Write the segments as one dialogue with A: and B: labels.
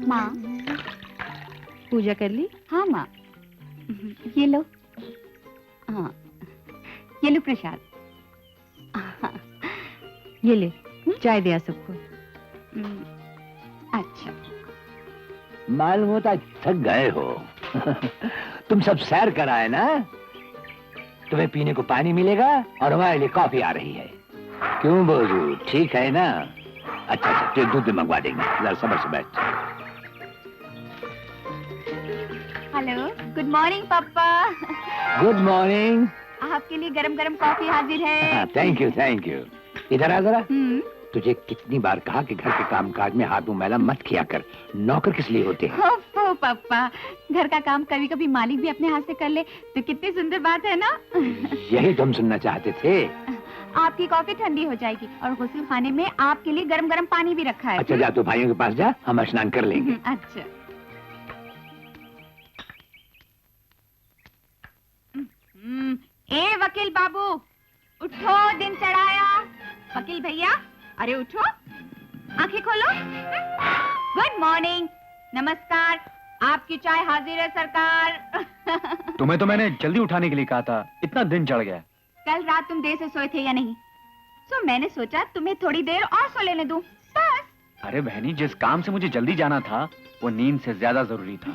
A: माँ,
B: पूजा कर ली?
A: हाँ माँ, ये लो। हाँ, ये लो प्रसाद।
B: ये ले, चाय दिया सबको।
A: अच्छा।
C: मालूम होता थक गए हो। तुम सब सैर कर आए ना, तुम्हें पीने को पानी मिलेगा और हमारे लिए कॉफी आ रही है। क्यों बोझू, ठीक है ना? अच्छा अच्छा, तो दूध भी मंगवा देंगे, जरा सब्र से बैठ।
A: हेलो, गुड मॉर्निंग पापा।
C: Good morning.
A: आपके लिए गरम गरम कॉफी हाजिर है।
C: Thank you thank you. इधर आ जरा। तुझे कितनी बार कहा कि घर के कामकाज में हाथ मुंह मैला मत किया कर। नौकर किस लिए होते हैं?
A: ओह पापा, घर का काम कभी कभी मालिक भी अपने हाथ से कर ले तो कितनी सुंदर बात है ना।
C: यही तो हम सुनना चाहते थे।
A: आपकी कॉफी ठंडी हो जाएगी और गुस्ल खाने में आपके लिए गरम गरम पानी भी रखा है।
C: अच्छा जा, तो भाइयों के पास जा, हम स्नान कर लेंगे।
A: अच्छा। ए वकील बाबू, उठो, दिन चढ़ाया। वकील भैया, अरे उठो, आंखें खोलो। गुड मॉर्निंग, नमस्कार, आपकी चाय हाजिर है सरकार।
D: तुम्हें तो मैंने जल्दी उठाने के लिए कहा था, इतना दिन चढ़ गया।
A: कल रात तुम देर से सोए थे या नहीं? तो मैंने सोचा तुम्हें थोड़ी देर और सो लेने दूं, बस।
D: अरे बहनी, जिस काम से मुझे जल्दी जाना था वो नींद से ज्यादा जरूरी था।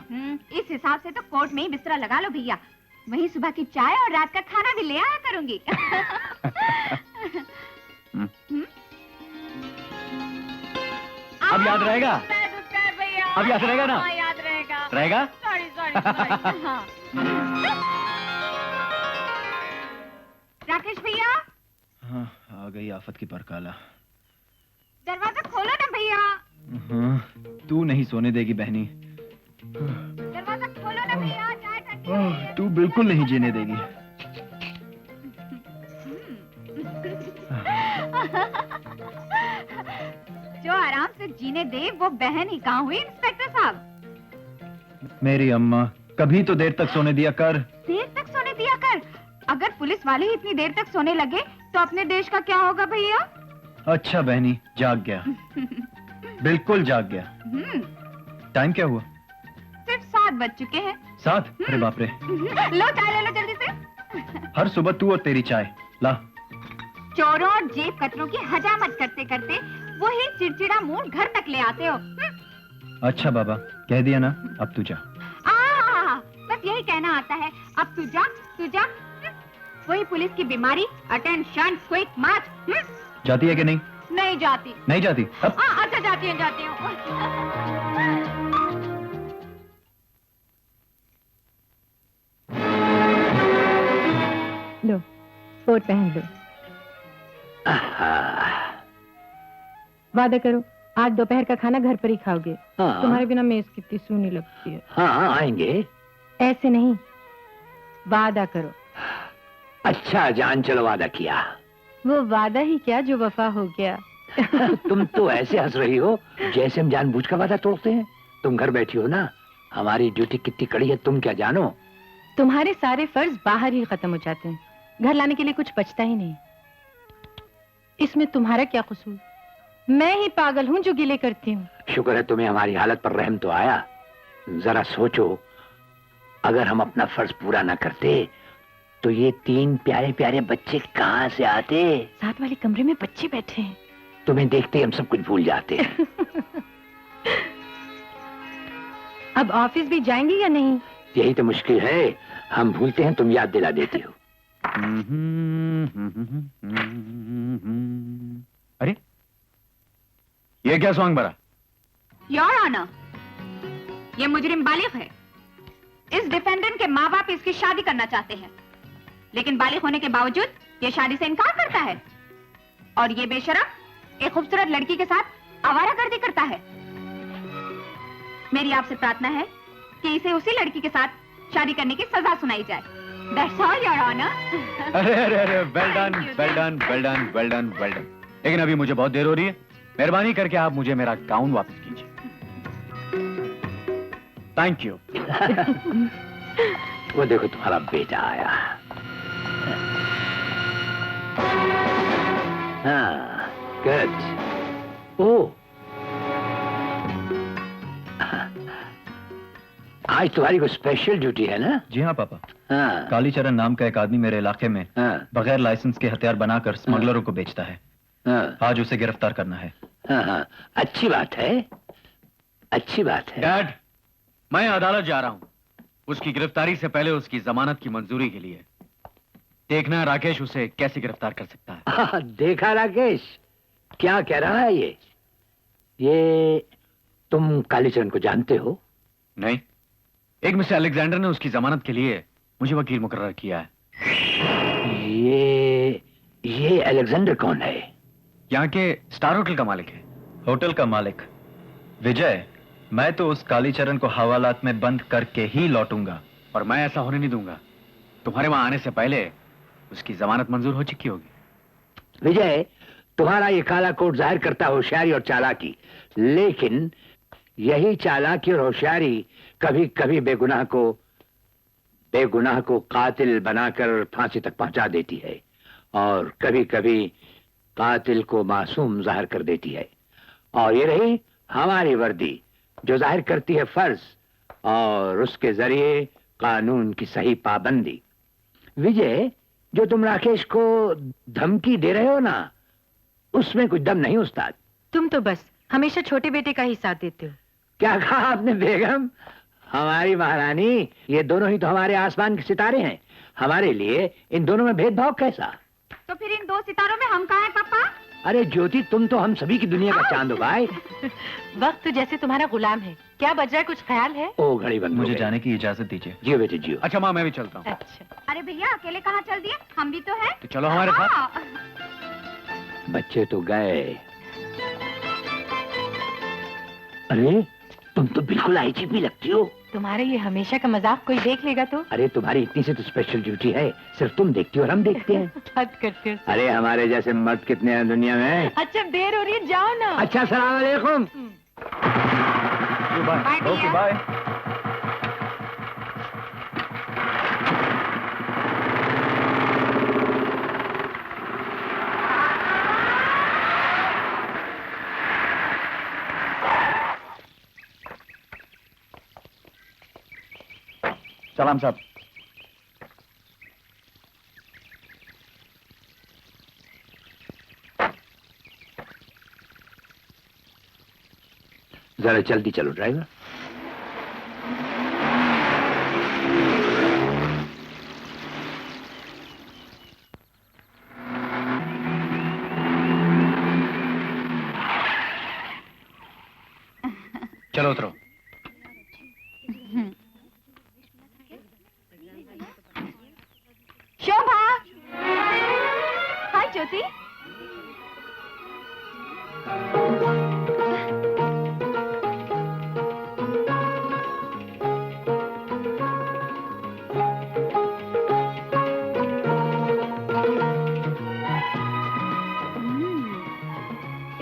A: इस हिसाब से तो कोर्ट में ही बिस्तरा लगा लो भैया, वहीं सुबह की चाय और रात का खाना भी ले आया करूंगी।
D: अब याद रहेगा? अब याद रहेगा ना?
A: याद रहेगा।
D: रहेगा?
A: Sorry sorry. हाँ। राकेश भैया।
E: हाँ, आ गई आफत की परकाला।
A: दरवाजा खोलो ना भैया।
E: हाँ, तू नहीं सोने देगी बहनी।
A: दरवाजा खोलो ना भैया, चाय ठंडी हो गई है।
E: तू बिल्कुल नहीं जीने देगी।
A: जो आराम से जीने दे वो बहन ही कहाँ हुई इंस्पेक्टर साहब?
E: मेरी अम्मा, कभी तो देर तक सोने दिया कर।
A: देर तक सोने दिया कर? अगर पुलिस वाले ही इतनी देर तक सोने लगे तो अपने देश का क्या होगा भैया?
E: अच्छा बहनी, जाग गया। बिल्कुल जाग गया। टाइम क्या हुआ?
A: सिर्फ 7 बज चुके हैं।
E: 7? अरे बाप रे।
A: लो चाय ले लो जल्दी से।
E: हर सुबह तू और तेरी चाय ला।
A: चोरों और जेब कतरों की हजामत करते करते वही चिड़चिड़ा मूड घर तक ले आते हो।
E: अच्छा बाबा, कह दिया ना, अब तू जा।
A: बस यही कहना आता है, अब तू जा, तू जा। वही पुलिस की बीमारी, अटेंशन, क्विक मार्च।
E: जाती है कि नहीं?
A: नहीं जाती।
E: नहीं जाती? अब?
A: अच्छा जाती हूँ, जाती हूँ।
B: लो, कोट पहन लो। वादा करो, आज दोपहर का खाना घर पर ही खाओगे। तुम्हारे बिना मेज कितनी सूनी लगती है।
C: हाँ आएंगे।
B: ऐसे नहीं, वादा करो।
C: अच्छा जान, चलो वादा किया।
B: वो वादा ही क्या जो वफा हो गया।
C: तुम तो ऐसे हंस रही हो जैसे हम जानबूझकर वादा तोड़ते हैं। तुम घर बैठी हो ना, हमारी ड्यूटी कितनी कड़ी है तुम क्या जानो।
B: तुम्हारे सारे फर्ज बाहर ही खत्म हो जाते हैं, घर लाने के लिए कुछ बचता ही नहीं। इसमें तुम्हारा क्या कसूर? मैं ही पागल हूँ जो गिले करती हूँ।
C: शुक्र है तुम्हें हमारी हालत पर रहम तो आया। जरा सोचो, अगर हम अपना फर्ज पूरा ना करते तो ये 3 प्यारे प्यारे बच्चे कहाँ से आते?
B: साथ वाले कमरे में बच्चे बैठे हैं।
C: तुम्हें देखते ही हम सब कुछ भूल जाते हैं।
B: अब ऑफिस भी जाएंगे या नहीं?
C: यही तो मुश्किल है, हम भूलते हैं, तुम याद दिला देती हो।
D: अरे ये क्या सॉन्ग बरा?
A: योर ऑनर, ये मुजरिम बालिग है। इस डिफेंडेंट के माँ बाप इसकी शादी करना चाहते हैं, लेकिन बालिग होने के बावजूद ये शादी से इनकार करता है और ये बेशरम एक खूबसूरत लड़की के साथ आवारागर्दी करता है। मेरी आपसे प्रार्थना है कि इसे उसी लड़की के साथ शादी करने की सजा सुनाई जाए। That's all, Your Honor.
D: अरे अरे अरे, well done well done well done well done well done. लेकिन अभी मुझे बहुत देर हो रही है, मेहरबानी करके आप मुझे मेरा गाउन वापस कीजिए। Thank you.
C: वो देखो तुम्हारा बेटा आया। हाँ गुड। ओह, आज तुम्हारी कोई स्पेशल ड्यूटी है ना?
E: जी हाँ पापा।
C: हाँ
E: कालीचरण नाम का एक आदमी मेरे इलाके में
C: हाँ
E: बगैर लाइसेंस के हथियार बनाकर स्मगलरों को बेचता है।
C: हाँ
E: आज उसे गिरफ्तार करना है।
C: हाँ हाँ, अच्छी बात है, अच्छी बात है।
D: डैड, मैं अदालत जा रहा हूं उसकी गिरफ्तारी से पहले उसकी जमानत की मंजूरी के लिए। देखना है राकेश उसे कैसे गिरफ्तार कर सकता है।
C: हाँ, देखा राकेश, क्या कह रहा है ये तुम कालीचरण को जानते हो?
D: नहीं, एक मिस्टर अलेक्जेंडर ने उसकी जमानत के लिए मुझे वकील मुकर्रर किया है।
C: ये अलेक्जेंडर कौन है?
D: यहाँ के स्टार होटल का मालिक है।
E: होटल का मालिक विजय, मैं तो उस कालीचरण को हवालात में बंद करके ही लौटूंगा।
D: और मैं ऐसा होने नहीं दूंगा। तुम्हारे वहां आने से पहले उसकी जमानत मंजूर हो चुकी होगी।
C: विजय, तुम्हारा ये काला कोट जाहिर करता है होशियारी और चालाकी, लेकिन यही चालाकी और होशियारी कभी कभी बेगुनाह को कातिल बनाकर फांसी तक पहुंचा देती है, और कभी कभी कातिल को मासूम जाहिर कर देती है। और ये रही हमारी वर्दी, जो जाहिर करती है फर्ज और उसके जरिए कानून की सही पाबंदी। विजय, जो तुम राकेश को धमकी दे रहे हो ना, उसमें कुछ दम नहीं उस्ताद।
B: तुम तो बस हमेशा छोटे बेटे का ही साथ देते हो।
C: क्या कहा आपने बेगम? हमारी महारानी, ये दोनों ही तो हमारे आसमान के सितारे हैं। हमारे लिए इन दोनों में भेदभाव कैसा?
A: तो फिर इन दो सितारों में हम कहाँ हैं पापा?
C: अरे ज्योति, तुम तो हम सभी की दुनिया का चांद हो भाई।
B: वक्त जैसे तुम्हारा गुलाम है। क्या बज रहा है, कुछ ख्याल है?
C: ओ घड़ी बंद हो
E: मुझे
C: गई।
E: जाने की इजाजत दीजिए।
C: जियो बेटे जियो।
D: अच्छा माँ, मैं भी चलता हूँ।
B: अच्छा,
A: अरे भैया, अकेले कहाँ चल दिए? हम भी तो हैं।
D: तो चलो हमारे साथ।
A: हाँ।
C: बच्चे तो गए। अरे तुम तो बिल्कुल आईजीपी लगती हो।
B: तुम्हारा ये हमेशा का मजाक कोई देख लेगा तो?
C: अरे तुम्हारी इतनी सी तो स्पेशल ड्यूटी है, सिर्फ तुम देखती हो और हम देखते हैं।
B: हद करते हो।
C: अरे हमारे जैसे मर्द कितने हैं दुनिया में।
B: अच्छा, देर हो रही है, जाओ ना।
C: अच्छा, सलाम अलैकुम।
A: बाय
E: ओके
A: भैया।
E: बाय।
D: सलाम साहब।
C: जरा जल्दी चलो ड्राइवर।
D: चलो उतरो।
A: शोभा, हाय ज्योति। ए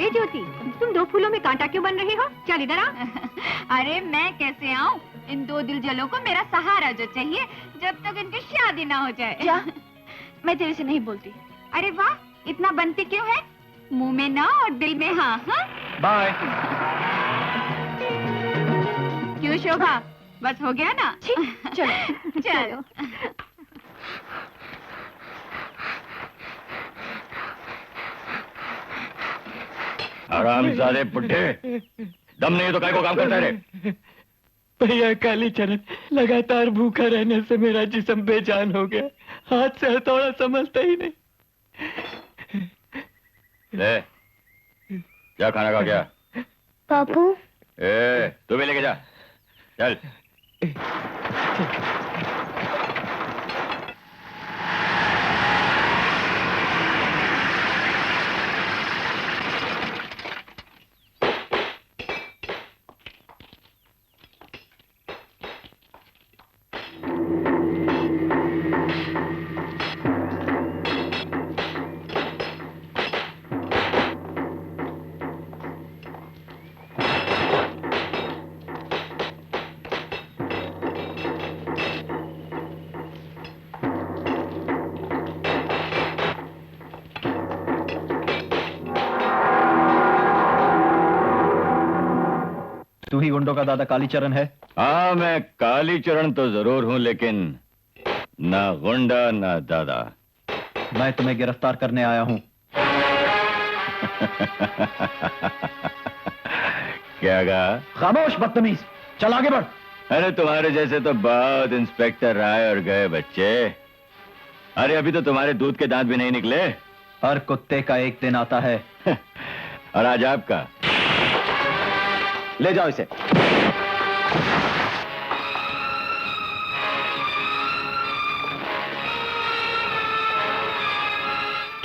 A: ज्योति, तुम दो फूलों में कांटा क्यों बन रही हो? चल इधर आ। अरे मैं कैसे आऊं? इन दो दिलजलों को मेरा सहारा जो चाहिए, जब तक इनकी शादी ना हो जाए।
F: क्या? मैं तेरे से नहीं बोलती।
A: अरे वाह, इतना बनती क्यों है? मुंह में ना और दिल में हाँ। हाँ?
E: बाय।
A: क्यों शोभा, बस हो गया ना?
F: चलो
A: चलो।
D: हरामजादे बुड्ढे, दम नहीं तो काय को काम करता है रे?
G: भैया, कालीचरण लगातार भूखा रहने से मेरा जिस्म बेजान हो गया। हाथ से हथौड़ा संभलता ही नहीं।
D: ले, क्या खाना खा गया?
F: बाबू,
D: तू भी लेके जा। चल।
E: तू ही गुंडों का दादा कालीचरण है?
H: हाँ, मैं कालीचरण तो जरूर हूं, लेकिन ना गुंडा ना दादा।
E: मैं तुम्हें गिरफ्तार करने आया हूं।
H: क्या कहा?
E: खामोश बदतमीज, चल आगे बढ़।
H: अरे तुम्हारे जैसे तो बहुत इंस्पेक्टर आए और गए बच्चे। अरे अभी तो तुम्हारे दूध के दांत भी नहीं निकले।
E: हर कुत्ते का एक दिन आता है।
H: और आज आपका।
E: ले जाओ इसे।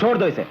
E: छोड़ दो इसे।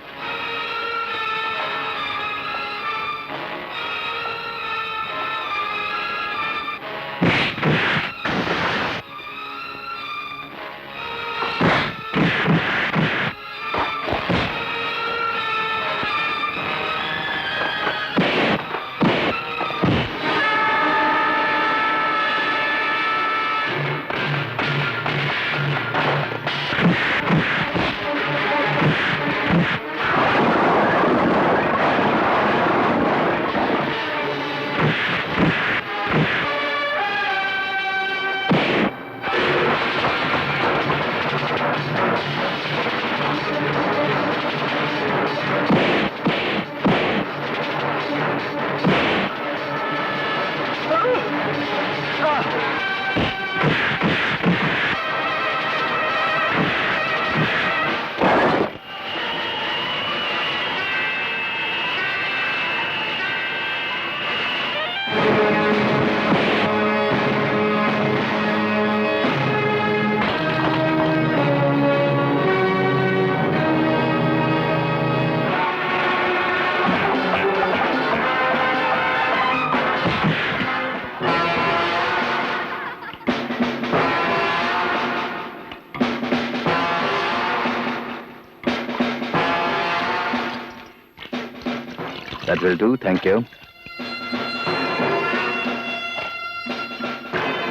C: That will do, thank you.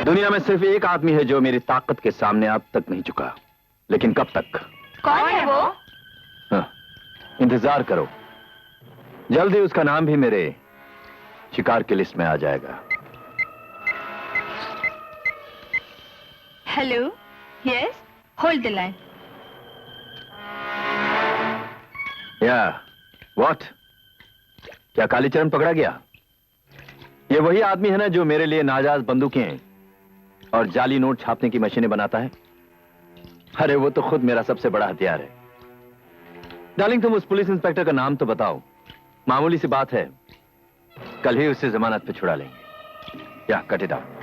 C: दुनिया में सिर्फ एक आदमी है जो मेरी ताकत के सामने अब तक नहीं झुका, लेकिन कब तक?
A: कौन है वो?
C: हाँ, इंतजार करो, जल्दी उसका नाम भी मेरे शिकार की लिस्ट में आ जाएगा।
F: Hello, yes, hold the line.
C: या व्हाट? क्या कालीचरण पकड़ा गया? ये वही आदमी है ना जो मेरे लिए नाजायज बंदूकें और जाली नोट छापने की मशीनें बनाता है? अरे वो तो खुद मेरा सबसे बड़ा हथियार है। डार्लिंग, तुम उस पुलिस इंस्पेक्टर का नाम तो बताओ। मामूली सी बात है, कल ही उसे जमानत पे छुड़ा लेंगे। या कट इट आउट।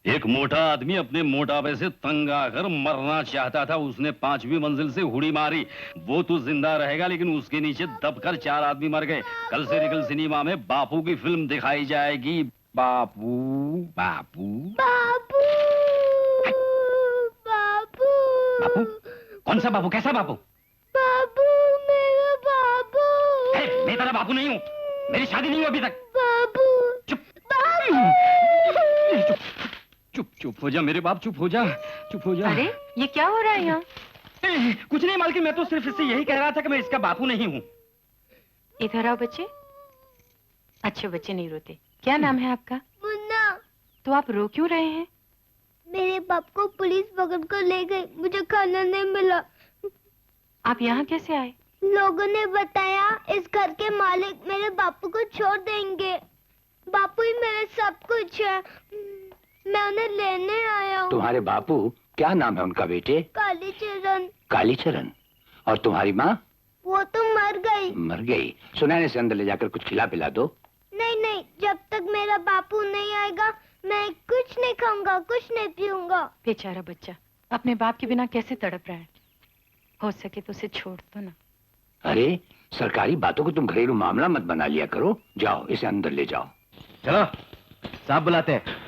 I: एक मोटा आदमी अपने मोटापे से तंग आकर मरना चाहता था। उसने 5वीं मंजिल से हुड़ी मारी। वो तो जिंदा रहेगा, लेकिन उसके नीचे दबकर 4 आदमी मर गए। कल से रिगल सिनेमा में बापू की फिल्म दिखाई जाएगी। बापू बापू
F: बाबू, बाबू,
I: बापू? कौन सा बापू? कैसा बापू?
F: बाबू, मेरा बाबू।
I: मैं तेरा बापू नहीं हूँ। मेरी शादी नहीं हुई अभी तक।
F: बाबू,
I: चुप
F: बाबू।
I: चुप चुप हो जा मेरे बाप, चुप हो जा, चुप हो जा।
B: अरे ये क्या हो रहा है यहाँ?
I: कुछ नहीं मालकिन, मैं तो सिर्फ इससे यही कह रहा था कि मैं इसका बापू नहीं हूँ।
B: इधर आओ बच्चे। अच्छे बच्चे नहीं रोते। क्या नाम है आपका?
F: मुन्ना।
B: तो आप रो क्यों रहे हैं?
F: मेरे बाप को पुलिस पकड़ कर ले गई, मुझे खाना नहीं मिला।
B: आप यहाँ कैसे आए?
F: लोगों ने बताया इस घर के मालिक मेरे बापू को छोड़ देंगे। बापू ही मेरा सब कुछ है। मैं उन्हें लेने आया हूँ।
C: तुम्हारे बापू, क्या नाम है उनका बेटे?
F: कालीचरण।
C: कालीचरण। और तुम्हारी माँ?
F: वो तो मर गई।
C: मर गई? सुनैने से अंदर ले जाकर कुछ खिला पिला दो।
F: नहीं नहीं, जब तक मेरा बापू नहीं आएगा मैं कुछ नहीं खाऊंगा, कुछ नहीं पीऊंगा।
B: बेचारा बच्चा अपने बाप के बिना कैसे तड़प रहा है। हो सके तो उसे छोड़ दो ना।
C: अरे सरकारी बातों को तुम घरेलू मामला मत बना लिया करो। जाओ इसे अंदर ले जाओ।
E: चलो, साहब बुलाते हैं।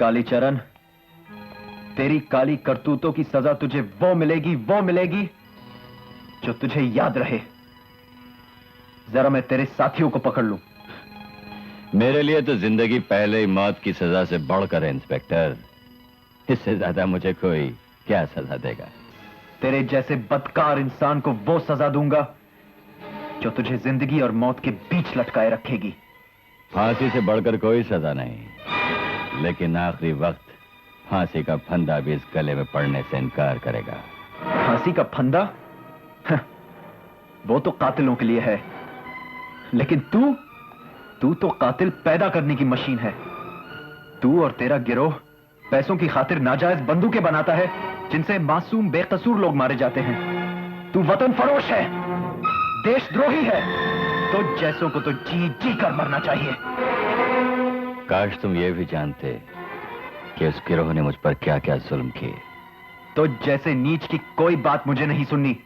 E: कालीचरण, तेरी काली करतूतों की सजा तुझे वो मिलेगी जो तुझे याद रहे। जरा मैं तेरे साथियों को पकड़ लूं।
H: मेरे लिए तो जिंदगी पहले ही मौत की सजा से बढ़कर है इंस्पेक्टर। इससे ज्यादा मुझे कोई क्या सजा देगा?
E: तेरे जैसे बदकार इंसान को वो सजा दूंगा जो तुझे जिंदगी और मौत के बीच लटकाए रखेगी।
H: फांसी से बढ़कर कोई सजा नहीं, लेकिन आखिरी वक्त फांसी का फंदा भी इस गले में पड़ने से इनकार करेगा।
E: फांसी का फंदा? वो तो कातिलों के लिए है, लेकिन तू तो कातिल पैदा करने की मशीन है। तू और तेरा गिरोह पैसों की खातिर नाजायज बंदूकें बनाता है जिनसे मासूम बेकसूर लोग मारे जाते हैं। तू वतन फरोश है, देशद्रोही है। तो जैसों को तो जी जी कर मरना चाहिए।
H: काश तुम ये भी जानते कि उस गिरोह ने मुझ पर क्या क्या जुल्म किए।
E: तो जैसे नीच की कोई बात मुझे नहीं सुननी।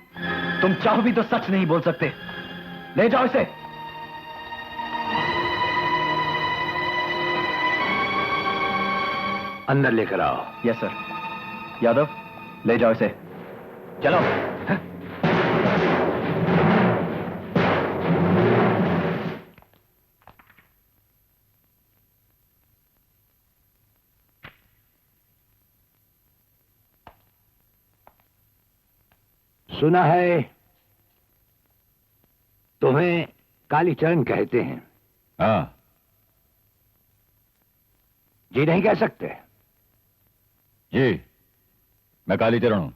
E: तुम चाहो भी तो सच नहीं बोल सकते। ले जाओ इसे।
C: अंदर लेकर आओ।
E: Yes sir. यादव, ले जाओ इसे। चलो।
C: सुना है तुम्हें कालीचरण कहते हैं।
H: हाँ।
C: जी नहीं कह सकते?
H: जी, मैं कालीचरण हूं।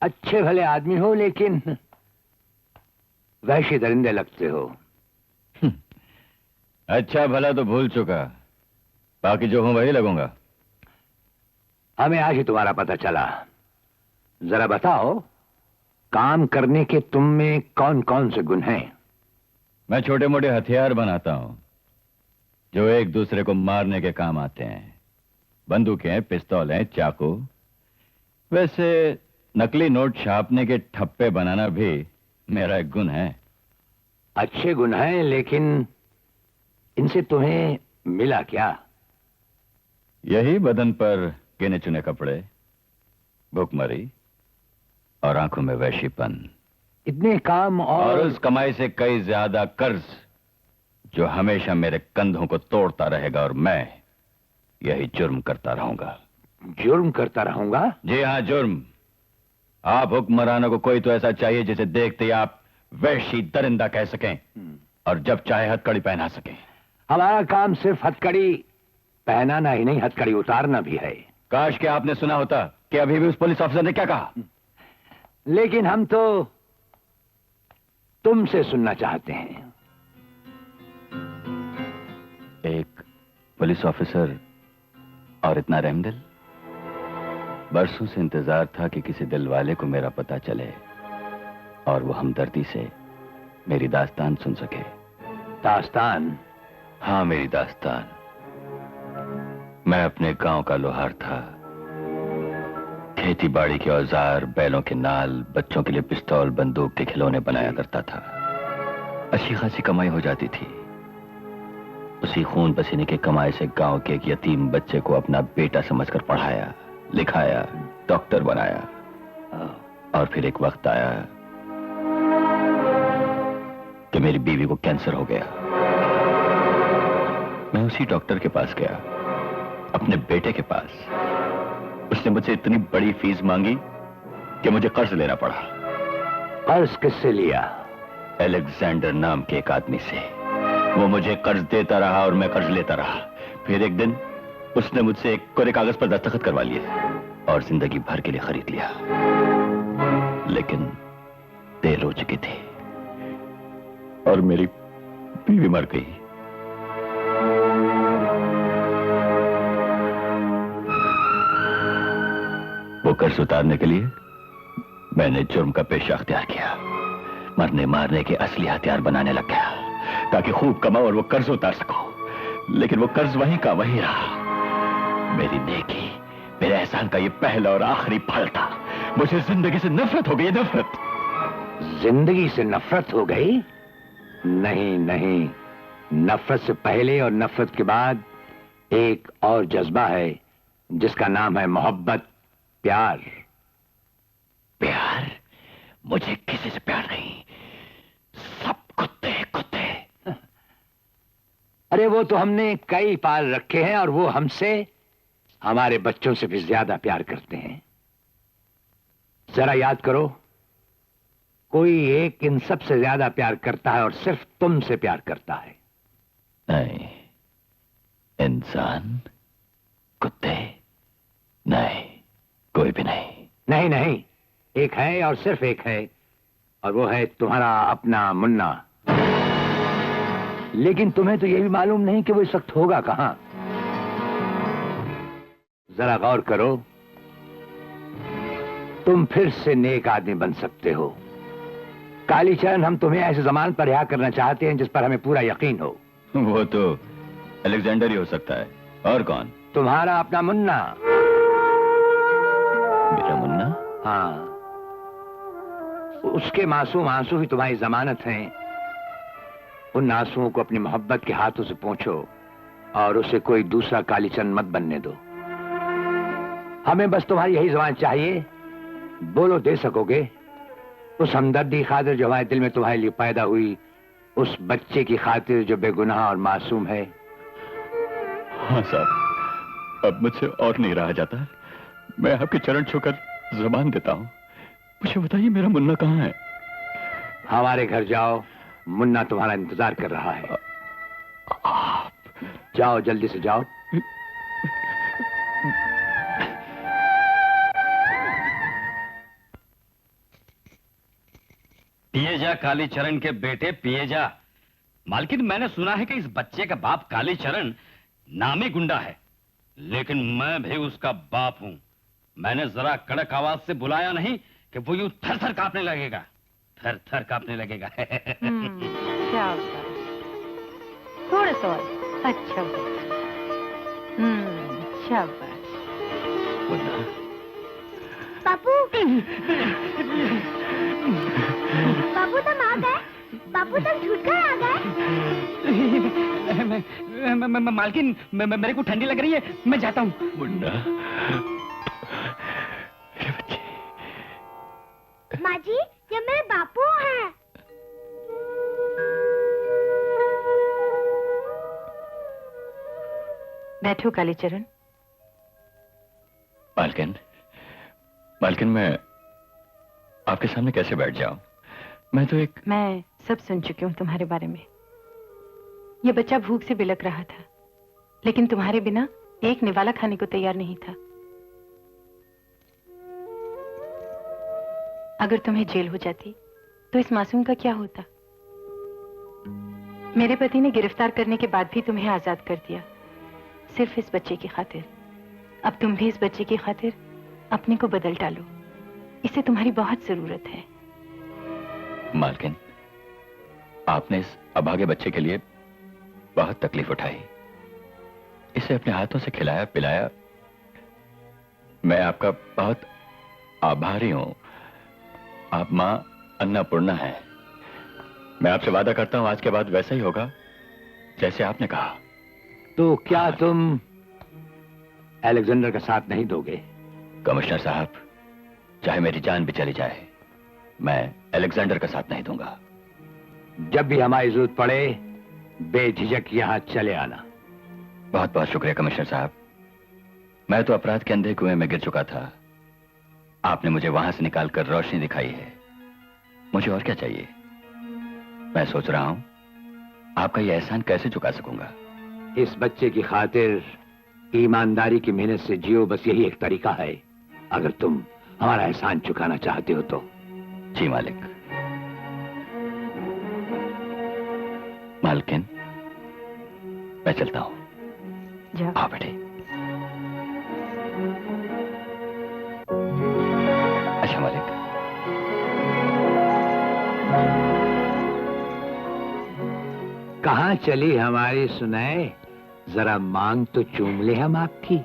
C: अच्छे भले आदमी हो, लेकिन वैसे दरिंदे लगते हो।
H: अच्छा भला तो भूल चुका, बाकी जो हूं वही लगूंगा।
C: हमें आज ही तुम्हारा पता चला। जरा बताओ, काम करने के तुम में कौन कौन से गुण हैं?
H: मैं छोटे मोटे हथियार बनाता हूं जो एक दूसरे को मारने के काम आते हैं। बंदूकें, पिस्तौलें, चाकू। वैसे नकली नोट छापने के ठप्पे बनाना भी मेरा एक गुण है।
C: अच्छे गुण हैं, लेकिन इनसे तुम्हें मिला क्या?
H: यही बदन पर गिने चुने कपड़े, भूखमरी और आंखों में वैशीपन।
C: इतने काम
H: और उस कमाई से कई ज्यादा कर्ज जो हमेशा मेरे कंधों को तोड़ता रहेगा, और मैं यही जुर्म करता रहूंगा।
C: जुर्म करता रहूंगा?
H: जी हाँ, जुर्म। आप हुक्मरानों को कोई तो ऐसा चाहिए जिसे देखते ही आप वैशी दरिंदा कह सकें और जब चाहे हथकड़ी पहना सकें।
C: हमारा काम सिर्फ हथकड़ी पहनाना ही नहीं, हथकड़ी उतारना भी है।
H: काश कि आपने सुना होता कि अभी भी उस पुलिस ऑफिसर ने क्या कहा।
C: लेकिन हम तो तुमसे सुनना चाहते हैं।
H: एक पुलिस ऑफिसर और इतना रहमदिल। बरसों से इंतजार था कि किसी दिल वाले को मेरा पता चले और वो हमदर्दी से मेरी दास्तान सुन सके।
C: दास्तान?
H: हाँ, मेरी दास्तान। मैं अपने गांव का लोहार था। खेती बाड़ी के औजार, बैलों के नाल, बच्चों के लिए पिस्तौल, बंदूक के खिलौने बनाया करता था। अच्छी खासी कमाई हो जाती थी। उसी खून पसीने के कमाई से गांव के एक यतीम बच्चे को अपना बेटा समझकर पढ़ाया, लिखाया, डॉक्टर बनाया। और फिर एक वक्त आया कि मेरी बीवी को कैंसर हो गया। मैं उसी डॉक्टर के पास गया, अपने बेटे के पास। उसने मुझसे इतनी बड़ी फीस मांगी कि मुझे कर्ज लेना पड़ा।
C: कर्ज किससे लिया?
H: अलेक्जेंडर नाम के एक आदमी से। वो मुझे कर्ज देता रहा और मैं कर्ज लेता रहा। फिर एक दिन उसने मुझसे एक कोरे कागज पर दस्तखत करवा लिए और जिंदगी भर के लिए खरीद लिया। लेकिन देर हो चुकी थी और मेरी बीवी मर गई। वो कर्ज उतारने के लिए मैंने जुर्म का पेशा अख्तियार किया। मरने मारने के असली हथियार बनाने लग गया ताकि खूब कमाओ और वो कर्ज उतार सको। लेकिन वो कर्ज वहीं का वहीं रहा। मेरी नेकी, मेरे एहसान का ये पहला और आखिरी फल था। मुझे जिंदगी से नफरत हो गई, नफरत।
C: जिंदगी से नफरत हो गई? नहीं नहीं, नफरत से पहले और नफरत के बाद एक और जज्बा है जिसका नाम है मोहब्बत, प्यार।
H: प्यार? मुझे किसी से प्यार नहीं, सब कुत्ते कुत्ते।
C: अरे वो तो हमने कई पाल रखे हैं और वो हमसे, हमारे बच्चों से भी ज्यादा प्यार करते हैं। जरा याद करो, कोई एक इन सब से ज्यादा प्यार करता है और सिर्फ तुमसे प्यार करता है।
H: नहीं, इंसान, कुत्ते, नहीं, कोई भी नहीं।
C: नहीं नहीं, एक है और सिर्फ एक है, और वो है तुम्हारा अपना मुन्ना। लेकिन तुम्हें तो यह भी मालूम नहीं कि वो इस वक्त होगा कहां। जरा गौर करो, तुम फिर से नेक आदमी बन सकते हो। कालीचरण, हम तुम्हें ऐसे जमान पर रिहा करना चाहते हैं जिस पर हमें पूरा यकीन हो।
H: वो तो अलेक्जेंडर ही हो सकता है, और कौन?
C: तुम्हारा अपना मुन्ना।
H: मेरा मुन्ना?
C: हाँ, उसके मासूम आंसू ही तुम्हारी जमानत हैं। उन आंसुओं को अपनी मोहब्बत के हाथों से पोंछो और उसे कोई दूसरा कालीचरण मत बनने दो। हमें बस तुम्हारी यही जबान चाहिए। बोलो, दे सकोगे? उस हमदर्दी की खातिर जो हमारे दिल में तुम्हारे लिए पैदा हुई, उस बच्चे की खातिर जो बेगुनाह और मासूम है।
H: हाँ साहब, अब मुझसे और नहीं रहा जाता। मैं आपके चरण छूकर जबान देता हूँ, मुझे बताइए मेरा मुन्ना कहाँ है?
C: हमारे घर जाओ, मुन्ना तुम्हारा इंतजार कर रहा है। जाओ, जल्दी से जाओ।
I: पिए जा कालीचरण के बेटे, पिए जा। मालकिन, मैंने सुना है कि इस बच्चे का बाप कालीचरण नामी गुंडा है, लेकिन मैं भी उसका बाप हूं। मैंने जरा कड़क आवाज से बुलाया नहीं कि वो यूं थर थर कांपने लगेगा, थर थर कांपने लगेगा।
B: क्या होता? थोड़ा सा और, अच्छा शाबाश।
F: बापू बापू तुम आ गए? बापू तुम छूट कर आ गए?
G: मालकिन, मेरे को ठंडी लग रही है, मैं जाता हूँ।
H: मुन्ना,
F: माँ जी, ये मेरे बापू हैं।
B: बैठो कालीचरण।
H: मालकिन, मालकिन, मैं आपके सामने कैसे बैठ जाऊं? मैं
B: सब सुन चुकी हूँ तुम्हारे बारे में। ये बच्चा भूख से बिलक रहा था, लेकिन तुम्हारे बिना एक निवाला खाने को तैयार नहीं था। अगर तुम्हें जेल हो जाती तो इस मासूम का क्या होता? मेरे पति ने गिरफ्तार करने के बाद भी तुम्हें आजाद कर दिया, सिर्फ इस बच्चे की खातिर। अब तुम भी इस बच्चे की खातिर अपने को बदल डालो, इसे तुम्हारी बहुत जरूरत है।
H: मालकिन, आपने इस अभागे बच्चे के लिए बहुत तकलीफ उठाई, इसे अपने हाथों से खिलाया पिलाया। मैं आपका बहुत आभारी हूं। आप मां अन्नपूर्णा हैं। मैं आपसे वादा करता हूं आज के बाद वैसा ही होगा जैसे आपने कहा।
C: तो क्या तुम अलेक्जेंडर का साथ नहीं दोगे?
H: कमिश्नर साहब, चाहे मेरी जान भी चली जाए, मैं अलेक्जेंडर का साथ नहीं दूंगा।
C: जब भी हमारी जरूरत पड़े, बेझिझक यहां चले आना।
H: बहुत बहुत शुक्रिया कमिश्नर साहब। मैं तो अपराध के अंधे कुएं में गिर चुका था, आपने मुझे वहां से निकालकर रोशनी दिखाई है। मुझे और क्या चाहिए? मैं सोच रहा हूं आपका यह एहसान कैसे चुका सकूंगा।
C: इस बच्चे की खातिर ईमानदारी की मेहनत से जियो, बस यही एक तरीका है, अगर तुम हमारा एहसान चुकाना चाहते हो तो।
H: जी मालिक। मालकिन, मैं चलता हूं।
B: जाओ।
H: आओ बेटे। अच्छा मालिक।
C: कहां चली हमारी सुनाए? जरा मांग तो चूम ले हम आपकी।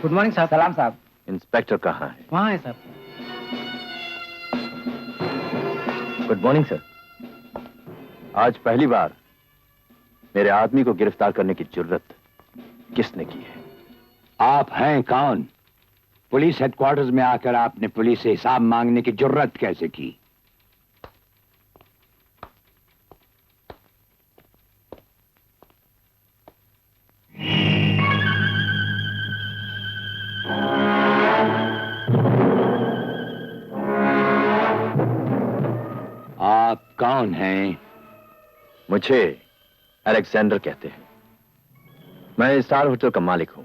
G: गुड मॉर्निंग साहब।
E: सलाम साहब। इंस्पेक्टर कहाँ है?
G: वहाँ है साहब।
E: Good morning sir. आज पहली बार मेरे आदमी को गिरफ्तार करने की जुर्रत किसने की है?
C: आप हैं कौन? पुलिस हेडक्वार्टर्स में आकर आपने पुलिस से हिसाब मांगने की जुर्रत कैसे की? आप कौन हैं?
E: मुझे अलेक्जेंडर कहते हैं। मैं स्टार होटल का मालिक हूं।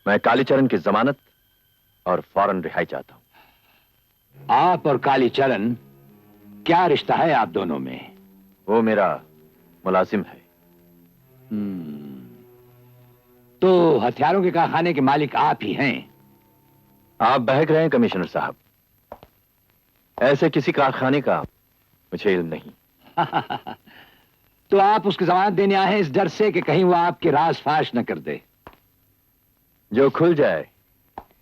E: मैं कालीचरण की जमानत और फौरन रिहाई चाहता हूं।
C: आप और कालीचरण, क्या रिश्ता है आप दोनों में?
E: वो मेरा मुलाजिम है।
C: तो हथियारों के कारखाने के मालिक आप ही हैं?
E: आप बहक रहे हैं कमिश्नर साहब। ऐसे किसी कारखाने का मुझे इल्म नहीं।
C: तो आप उसकी जमानत देने आए हैं इस डर से कि कहीं वो आपके राज फाश न कर दे?
E: जो खुल जाए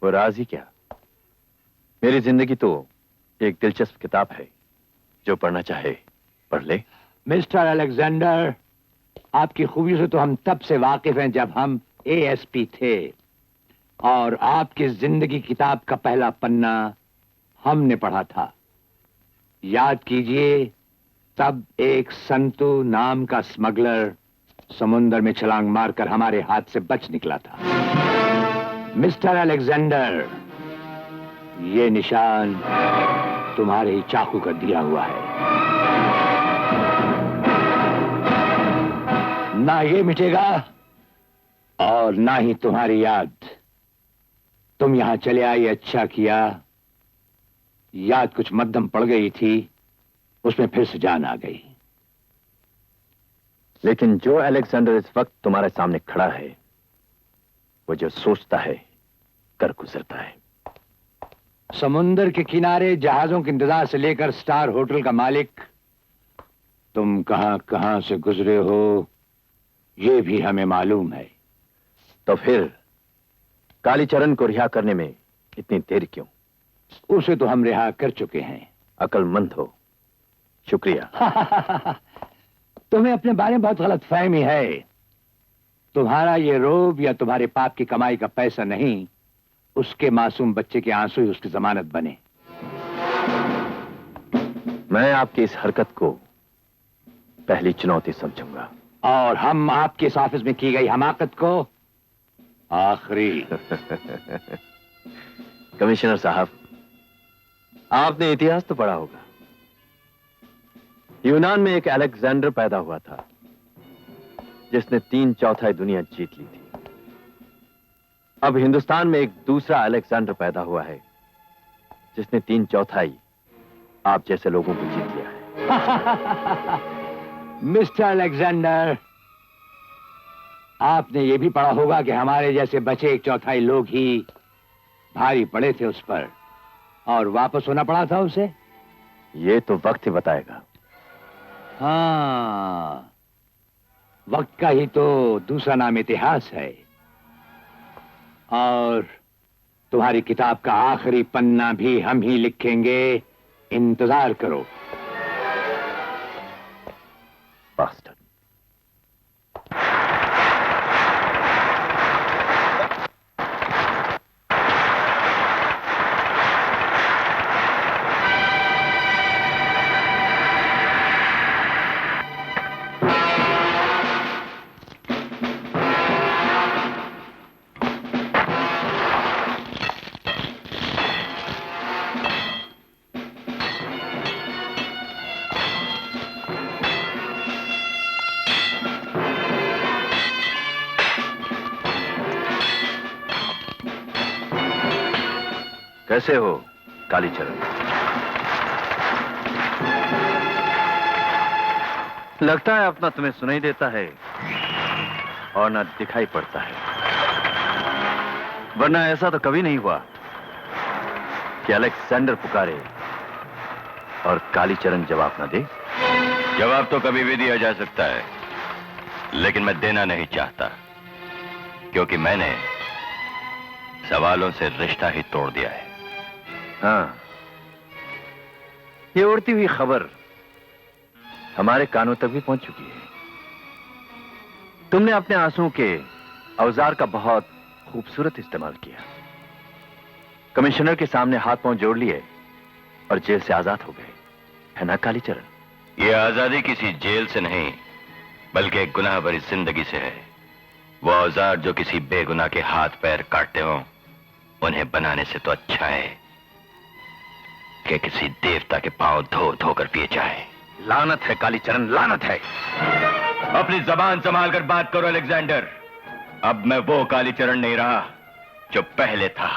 E: वो राज ही क्या। मेरी जिंदगी तो एक दिलचस्प किताब है, जो पढ़ना चाहे पढ़ ले।
C: मिस्टर अलेक्जेंडर, आपकी खूबियों से तो हम तब से वाकिफ हैं जब हम एएसपी थे और आपकी जिंदगी किताब का पहला पन्ना हमने पढ़ा था। याद कीजिए, तब एक संतू नाम का स्मगलर समुद्र में छलांग मारकर हमारे हाथ से बच निकला था। मिस्टर अलेक्जेंडर, ये निशान तुम्हारे ही चाकू का दिया हुआ है। ना ये मिटेगा और ना ही तुम्हारी याद। तुम यहां चले आई, अच्छा किया। याद कुछ मध्यम पड़ गई थी, उसमें फिर से जान आ गई।
E: लेकिन जो अलेक्जेंडर इस वक्त तुम्हारे सामने खड़ा है, वो जो सोचता है कर गुजरता है।
C: समुंदर के किनारे जहाजों के इंतजार से लेकर स्टार होटल का मालिक, तुम कहां कहां से गुजरे हो ये भी हमें मालूम है।
E: तो फिर कालीचरण को रिहा करने में इतनी देर क्यों?
C: उसे तो हम रिहा कर चुके हैं।
E: अकलमंद हो, शुक्रिया।
C: तुम्हें अपने बारे में बहुत गलत फहमी है। तुम्हारा ये रोब या तुम्हारे पाप की कमाई का पैसा नहीं, उसके मासूम बच्चे के आंसू ही उसकी जमानत बने।
E: मैं आपकी इस हरकत को पहली चुनौती समझूंगा
C: और हम आपके इस ऑफिस में की गई हमाकत को आखिरी।
E: कमिश्नर साहब, आपने इतिहास तो पढ़ा होगा। यूनान में एक अलेक्जेंडर पैदा हुआ था जिसने 3/4 दुनिया जीत ली थी। अब हिंदुस्तान में एक दूसरा अलेक्जेंडर पैदा हुआ है जिसने 3/4 आप जैसे लोगों को जीत लिया है।
C: मिस्टर अलेक्जेंडर, आपने यह भी पढ़ा होगा कि हमारे जैसे बचे 1/4 लोग ही भारी पड़े थे उस पर और वापस होना पड़ा था उसे।
E: ये तो वक्त ही बताएगा।
C: हाँ, वक्त का ही तो दूसरा नाम इतिहास है। और तुम्हारी किताब का आखिरी पन्ना भी हम ही लिखेंगे, इंतजार करो।
E: बास्टर्ड। कैसे हो कालीचरण? लगता है अपना तुम्हें सुनाई देता है और ना दिखाई पड़ता है, वरना ऐसा तो कभी नहीं हुआ कि अलेक्जेंडर पुकारे और कालीचरण जवाब ना दे।
H: जवाब तो कभी भी दिया जा सकता है, लेकिन मैं देना नहीं चाहता, क्योंकि मैंने सवालों से रिश्ता ही तोड़ दिया है।
E: हाँ, ये उड़ती हुई खबर हमारे कानों तक भी पहुंच चुकी है। तुमने अपने आंसुओं के औजार का बहुत खूबसूरत इस्तेमाल किया, कमिश्नर के सामने हाथ पांव जोड़ लिए और जेल से आजाद हो गए, है ना कालीचरण?
H: ये आजादी किसी जेल से नहीं बल्कि एक गुनाह भरी जिंदगी से है। वो औजार जो किसी बेगुनाह के हाथ पैर काटते हो, उन्हें बनाने से तो अच्छा है कि किसी देवता के पांव धो धो कर पिए जाए।
E: लानत है कालीचरण, लानत है।
H: अपनी जबान संभाल कर बात करो अलेक्जेंडर। अब मैं वो कालीचरण नहीं रहा जो पहले था,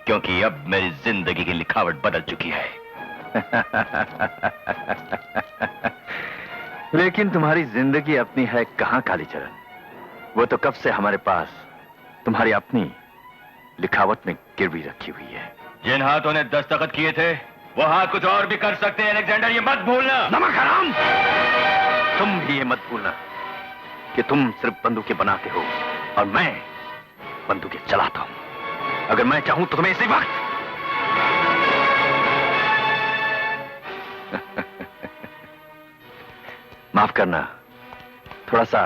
H: क्योंकि अब मेरी जिंदगी की लिखावट बदल चुकी है।
E: लेकिन तुम्हारी जिंदगी अपनी है कहां कालीचरण? वो तो कब से हमारे पास तुम्हारी अपनी लिखावट में गिरवी रखी हुई है।
H: जिन हाथों ने दस्तखत किए थे वो हाथ कुछ और भी कर सकते हैं अलेक्जेंडर, ये मत भूलना।
E: नमक हराम! तुम भी ये मत भूलना कि तुम सिर्फ बंदूकें बनाते हो और मैं बंदूकें चलाता हूं। अगर मैं चाहूं तो तुम्हें इसी वक्त माफ करना, थोड़ा सा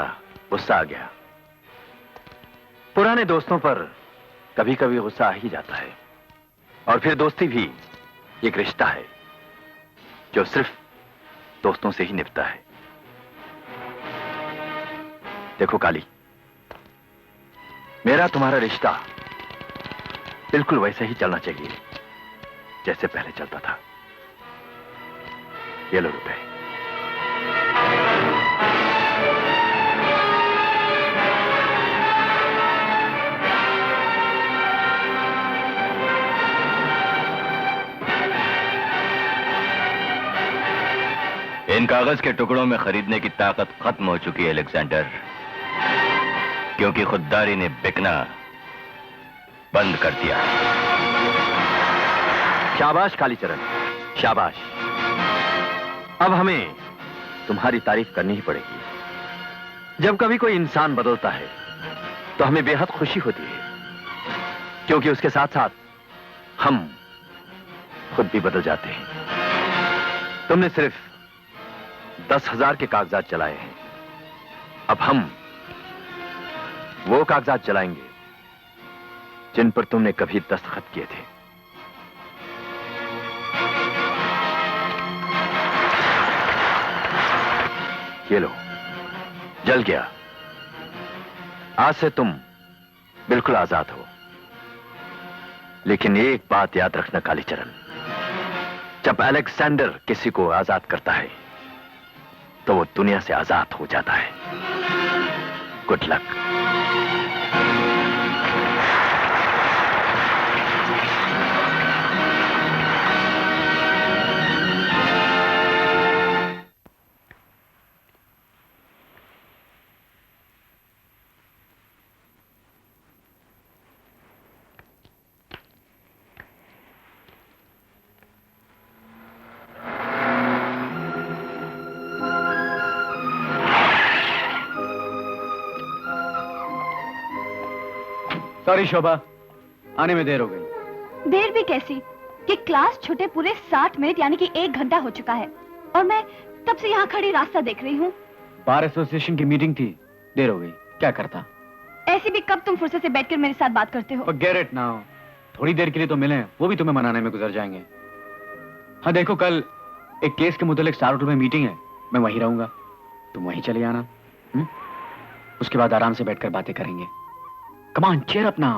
E: गुस्सा आ गया। पुराने दोस्तों पर कभी कभी गुस्सा आ ही जाता है, और फिर दोस्ती भी एक रिश्ता है जो सिर्फ दोस्तों से ही निभता है। देखो काली, मेरा तुम्हारा रिश्ता बिल्कुल वैसे ही चलना चाहिए जैसे पहले चलता था। ये लो रुपए।
H: इन कागज के टुकड़ों में खरीदने की ताकत खत्म हो चुकी है अलेक्जेंडर, क्योंकि खुददारी ने बिकना बंद कर दिया।
E: शाबाश कालीचरण, शाबाश। अब हमें तुम्हारी तारीफ करनी ही पड़ेगी। जब कभी कोई इंसान बदलता है तो हमें बेहद खुशी होती है, क्योंकि उसके साथ साथ हम खुद भी बदल जाते हैं। तुमने सिर्फ 10,000 के कागजात चलाए हैं, अब हम वो कागजात चलाएंगे जिन पर तुमने कभी दस्तखत किए थे। ये लो, जल गया। आज से तुम बिल्कुल आजाद हो। लेकिन एक बात याद रखना कालीचरण, जब अलेक्जेंडर किसी को आजाद करता है तो वो दुनिया से आजाद हो जाता है। Good luck.
D: सॉरी शोभा, आने में देर हो गई।
A: देर भी कैसी कि क्लास छूटे पूरे 60 मिनट यानी कि 1 घंटा हो चुका है और मैं तब से यहाँ खड़ी रास्ता देख रही हूँ।
D: बार एसोसिएशन की मीटिंग थी, देर हो गई। क्या करता?
A: ऐसे भी कब तुम फुर्सत से बैठकर मेरे साथ बात करते हो?
D: Forget it now। थोड़ी देर के लिए तो मिले, वो भी तुम्हें मनाने में गुजर जाएंगे। हाँ देखो, कल एक केस के मुतालिक स्टार होटल में मीटिंग है, मैं वहीं रहूंगा, तुम वहीं चले आना। उसके बाद आराम से बैठकर बातें करेंगे। Come on, cheer up now।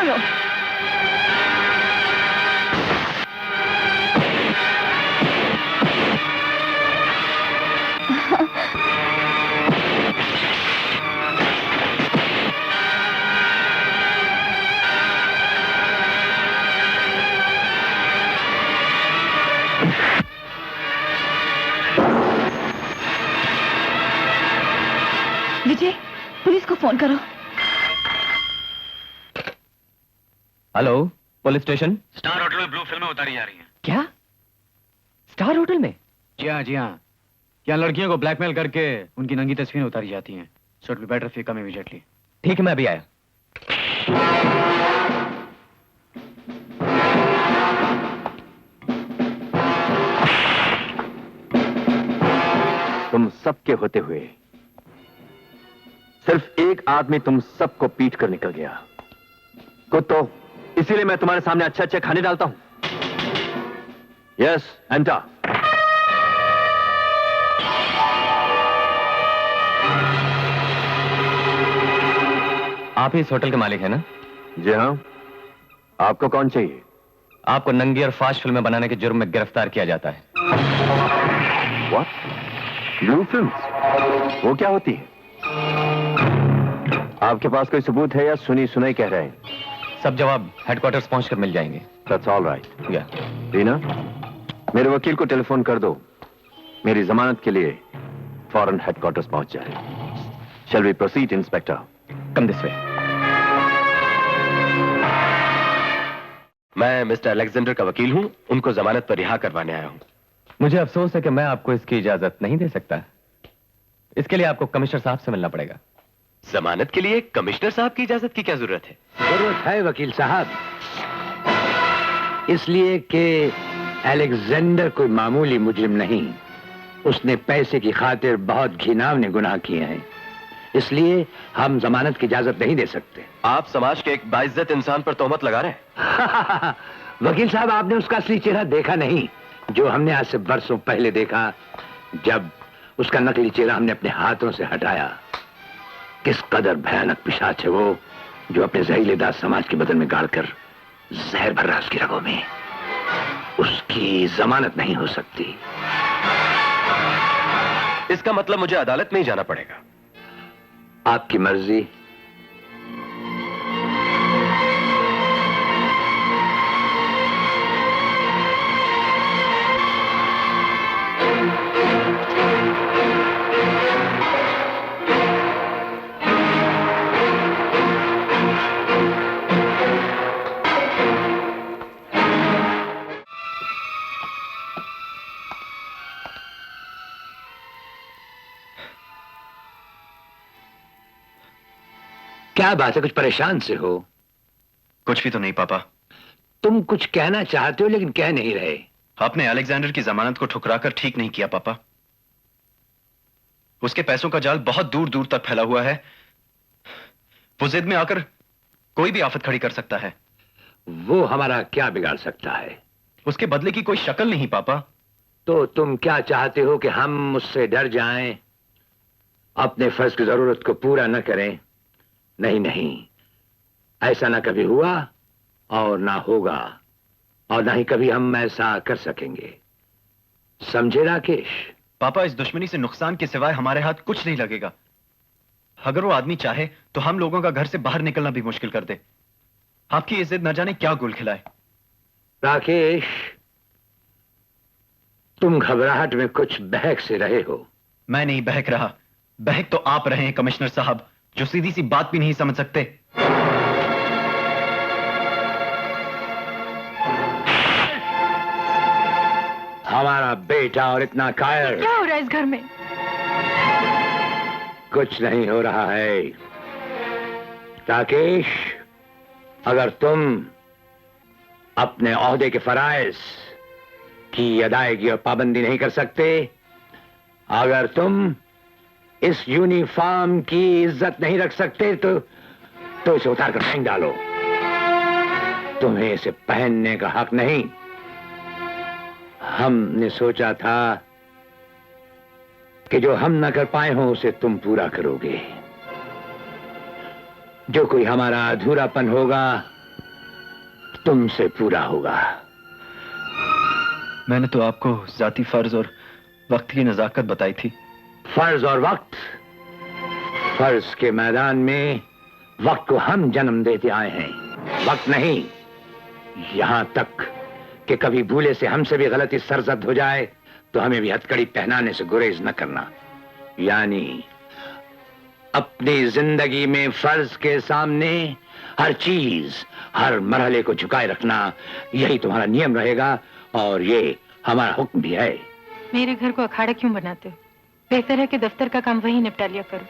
A: छोड़ो। विजय, पुलिस को फोन करो।
E: Hello, police station.
D: Star hotel में ब्लू फिल्में उतारी जा रही हैं।
E: क्या? स्टार होटल में?
D: जी हाँ, जी हाँ। यहाँ लड़कियों को ब्लैकमेल करके उनकी नंगी तस्वीरें उतारी जाती हैं। So it will be better if you come immediately.
E: ठीक है, मैं अभी आया। तुम सबके होते हुए सिर्फ एक आदमी तुम सबको पीट कर निकल गया। कुत्तो, इसीलिए मैं तुम्हारे सामने अच्छे अच्छे खाने डालता हूं। Yes, enter. आप ही इस होटल के मालिक हैं ना? जी हाँ। आपको कौन चाहिए? आपको नंगी और फास्ट फिल्में बनाने के जुर्म में गिरफ्तार किया जाता है। What? Blue films? वो क्या होती है? आपके पास कोई सबूत है या सुनी सुनाई कह रहे हैं? सब जवाब हेडक्वार्टर्स पहुंचकर मिल जाएंगे। That's all right. Yeah. Reena, मेरे वकील को टेलीफोन कर दो, मेरी जमानत के लिए फौरन हेडक्वार्टर्स पहुंच जाए। Shall we proceed, inspector? Come this way. मैं मिस्टर अलेक्जेंडर का वकील हूं, उनको जमानत पर रिहा करवाने आया हूं। मुझे अफसोस है कि मैं आपको इसकी इजाजत नहीं दे सकता। इसके लिए आपको कमिश्नर साहब से मिलना पड़ेगा। जमानत के लिए कमिश्नर साहब की इजाजत की क्या जरूरत है?
C: जरूरत है वकील साहब, इसलिए कि अलेक्जेंडर कोई मामूली मुजरिम नहीं। उसने पैसे की खातिर बहुत घिनौने गुनाह किए हैं, इसलिए हम जमानत की इजाजत नहीं दे सकते।
E: आप समाज के एक बाइज्जत इंसान पर तोहमत लगा रहे हैं।
C: वकील साहब, आपने उसका असली चेहरा देखा नहीं, जो हमने आज से बरसों पहले देखा, जब उसका नकली चेहरा हमने अपने हाथों से हटाया। किस कदर भयानक पिशाच है वो, जो अपने जहरीले दांत समाज के बदन में गाड़कर जहर भर रहा उसकी रगों में। उसकी जमानत नहीं हो सकती।
E: इसका मतलब मुझे अदालत में ही जाना पड़ेगा।
C: आपकी मर्जी। क्या बात है, कुछ परेशान से हो?
E: कुछ भी तो नहीं पापा।
C: तुम कुछ कहना चाहते हो लेकिन कह नहीं रहे।
E: आपने अलेक्जेंडर की जमानत को ठुकराकर ठीक नहीं किया पापा। उसके पैसों का जाल बहुत दूर दूर तक फैला हुआ है। वो जिद में आकर कोई भी आफत खड़ी कर सकता है।
C: वो हमारा क्या बिगाड़ सकता है?
E: उसके बदले की कोई शक्ल नहीं पापा।
C: तो तुम क्या चाहते हो कि हम उससे डर जाएं, अपने फर्ज की जरूरत को पूरा न करें? नहीं नहीं, ऐसा ना कभी हुआ और ना होगा, और ना ही कभी हम ऐसा कर सकेंगे। समझे राकेश?
E: पापा, इस दुश्मनी से नुकसान के सिवाय हमारे हाथ कुछ नहीं लगेगा। अगर वो आदमी चाहे तो हम लोगों का घर से बाहर निकलना भी मुश्किल कर दे। आपकी ये जिद न जाने क्या गुल खिलाए।
C: राकेश, तुम घबराहट में कुछ बहक से रहे हो।
E: मैं नहीं बहक रहा, बहक तो आप रहे हैं कमिश्नर साहब, जो सीधी सी बात भी नहीं समझ सकते।
C: हमारा बेटा और इतना कायर।
B: क्या हो रहा है इस घर में?
C: कुछ नहीं हो रहा है राकेश। अगर तुम अपने ओहदे के फराइज की अदायगी और पाबंदी नहीं कर सकते, अगर तुम इस यूनिफॉर्म की इज्जत नहीं रख सकते, तो इसे उतार कर फेंक डालो। तुम्हें इसे पहनने का हक नहीं। हमने सोचा था कि जो हम न कर पाए हो उसे तुम पूरा करोगे। जो कोई हमारा अधूरापन होगा तुमसे पूरा होगा।
E: मैंने तो आपको जाती फर्ज और वक्त की नजाकत बताई थी।
C: फर्ज और वक्त, फर्ज के मैदान में वक्त को हम जन्म देते आए हैं, वक्त नहीं। यहां तक कि कभी भूले से हमसे भी गलती सरजद हो जाए तो हमें भी हथकड़ी पहनाने से गुरेज न करना। यानी अपनी जिंदगी में फर्ज के सामने हर चीज, हर मरहले को झुकाए रखना, यही तुम्हारा नियम रहेगा और ये हमारा हुक्म भी है।
B: मेरे घर को अखाड़ा क्यों बनाते हो? बेहतर है कि दफ्तर का काम वही निपटा लिया करो।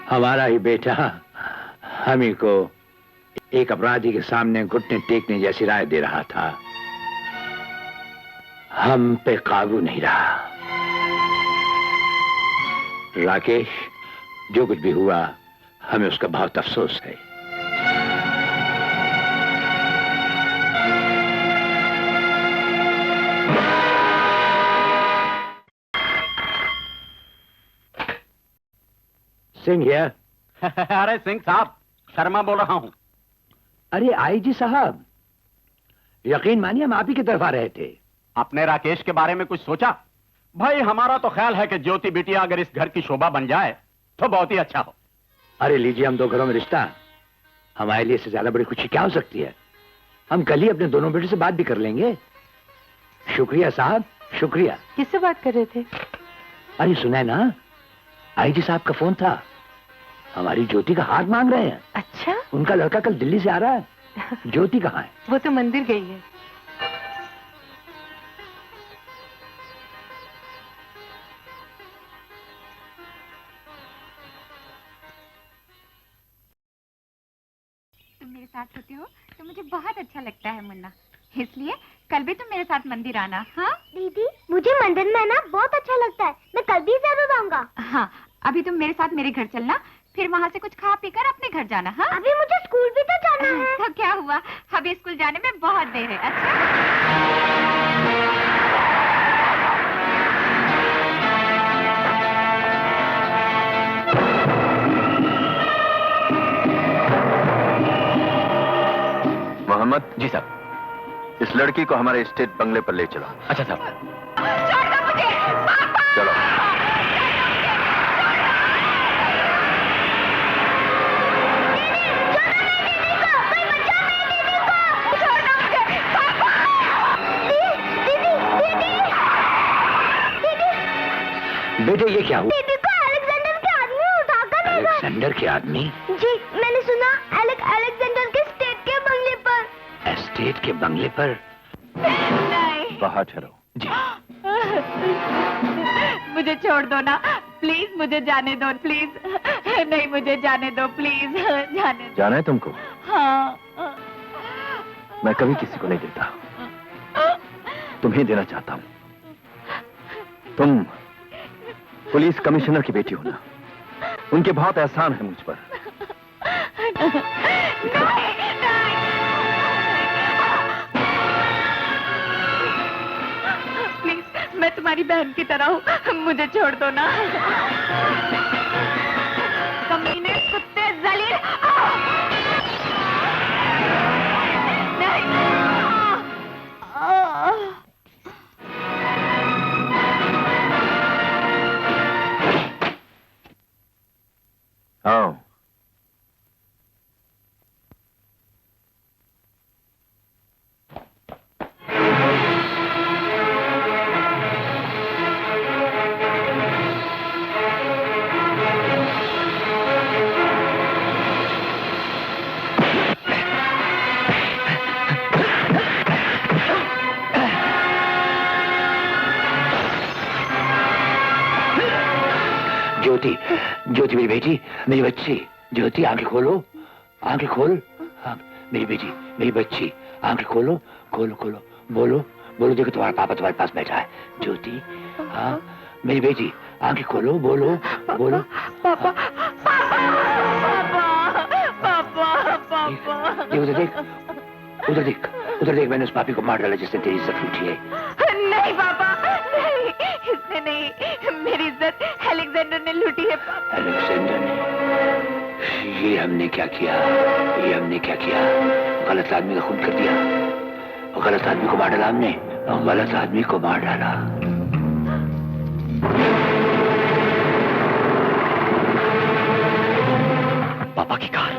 C: हमारा ही बेटा हम ही को एक अपराधी के सामने घुटने टेकने जैसी राय दे रहा था। हम पे काबू नहीं रहा। राकेश, जो कुछ भी हुआ हमें उसका बहुत अफसोस है। सिंह है।
I: अरे सिंह साहब, शर्मा बोल रहा हूं।
C: अरे आईजी साहब, यकीन मानिए हम आप ही की तरफ आ रहे थे।
I: अपने राकेश के बारे में कुछ सोचा? भाई हमारा तो ख्याल है कि ज्योति बिटिया अगर इस घर की शोभा बन जाए तो बहुत ही अच्छा हो।
C: अरे लीजिए, हम दो घरों में रिश्ता, हमारे लिए इससे ज्यादा बड़ी खुशी क्या हो सकती है। हम कल ही अपने दोनों बेटे से बात भी कर लेंगे। शुक्रिया साहब, शुक्रिया।
B: किससे बात कर रहे थे?
C: अरे सुना ना, आईजी साहब का फोन था, हमारी ज्योति का हाथ मांग रहे हैं।
B: अच्छा,
C: उनका लड़का कल दिल्ली से आ रहा है। ज्योति कहाँ है?
B: वो तो मंदिर गई है।
A: तुम मेरे साथ होते हो तो मुझे बहुत अच्छा लगता है मुन्ना, इसलिए कल भी तुम मेरे साथ मंदिर आना। हाँ
F: दीदी, मुझे मंदिर में आना बहुत अच्छा लगता है, मैं कल भी जरूर आऊंगा।
A: हाँ, अभी तुम मेरे साथ मेरे घर चलना, फिर वहाँ से कुछ खा पीकर अपने घर जाना। हाँ,
F: अभी मुझे स्कूल भी तो जाना है।
A: तो क्या हुआ, अभी स्कूल जाने में बहुत देर है। अच्छा,
E: मोहम्मद
D: जी साहब।
E: इस लड़की को हमारे स्टेट बंगले पर ले चलो।
D: अच्छा साहब।
A: छोड़ दो मुझे, पापा!
E: चलो।
C: बेटे ये क्या हुआ?
F: दीदी को अलेक्जेंडर के आदमी उठाकर ले गए।
C: अलेक्जेंडर के आदमी?
F: जी, मैंने सुना अलेक्जेंडर के स्टेट के बंगले पर।
C: एस्टेट के बंगले पर?
A: नहीं,
E: बाहर ठहरो।
C: जी।
A: मुझे छोड़ दो ना, प्लीज मुझे जाने दो, प्लीज। नहीं, मुझे जाने दो, प्लीज जाने दो।
E: जाना है तुमको?
A: हाँ।
E: मैं कभी किसी को नहीं देता, तुम्हें देना चाहता हूं। तुम पुलिस कमिश्नर की बेटी हो ना, उनके बहुत एहसान है मुझ पर।
A: प्लीज, मैं तुम्हारी बहन की तरह हूँ, मुझे छोड़ दो ना। कमीने, कुत्ते, जलील! नहीं!
E: आओ।
C: ज्योति, ज्योति मेरी बेटी, मेरी बच्ची। ज्योति आंखें खोलो, आंखें खोल। मेरी बेटी, मेरी बच्ची, आंखें खोलो, खोलो खोलो, बोलो बोलो। देखो तुम्हारा पापा तुम्हारे पास बैठा है। ज्योति, हाँ मेरी बेटी, आंखें खोलो, बोलो बोलो।
A: पापा, पापा, पापा, पापा।
C: ये उधर देख, उधर देख, उधर देख। मैंने उस पापी को मार डाला जिसने तेरी इज्जत लूटी है।
A: नहीं पापा, नहीं, इसने नहीं, मेरी इज्जत अलेक्जेंडर ने लूटी है।
C: अलेक्जेंडर ने? ये हमने क्या किया, ये हमने क्या किया? गलत आदमी का खून कर दिया, गलत आदमी को मार डाला हमने, गलत आदमी को मार डाला।
H: पापा की कार।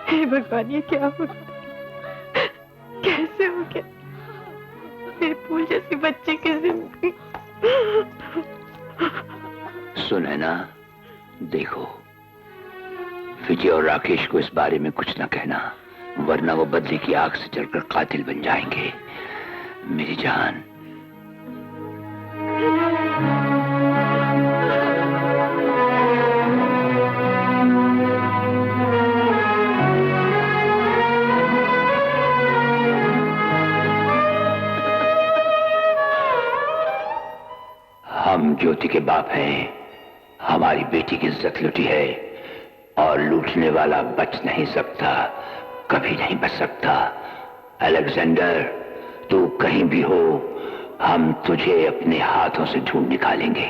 B: हे भगवान, ये क्या हो गया? कैसे हो गया? मेरे फूल जैसी बच्चे की जिंदगी।
C: सुन है ना, देखो विजय और राकेश को इस बारे में कुछ ना कहना, वरना वो बदले की आग से जलकर कातिल बन जाएंगे। मेरी जान। हम ज्योति के बाप हैं, हमारी बेटी की इज्जत लूटी है और लूटने वाला बच नहीं सकता, कभी नहीं बच सकता। अलेक्जेंडर, तू कहीं भी हो, हम तुझे अपने हाथों से ढूंढ निकालेंगे।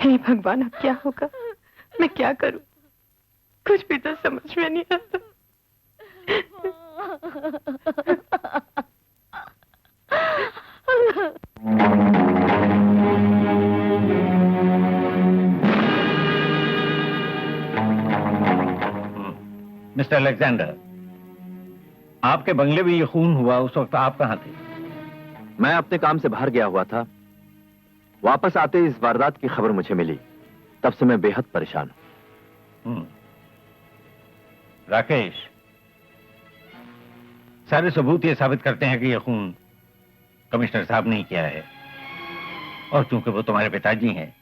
B: हे भगवान, अब क्या होगा? मैं क्या करूं? कुछ भी तो समझ में नहीं आता।
J: मिस्टर अलेक्जेंडर, आपके बंगले में ये खून हुआ, उस वक्त आप कहां थे?
E: मैं अपने काम से बाहर गया हुआ था। वापस आते ही इस वारदात की खबर मुझे मिली। तब से मैं बेहद परेशान हूं।
J: राकेश, सारे सबूत ये साबित करते हैं कि यह खून कमिश्नर साहब ने किया है, और चूंकि वो तुम्हारे पिताजी हैं,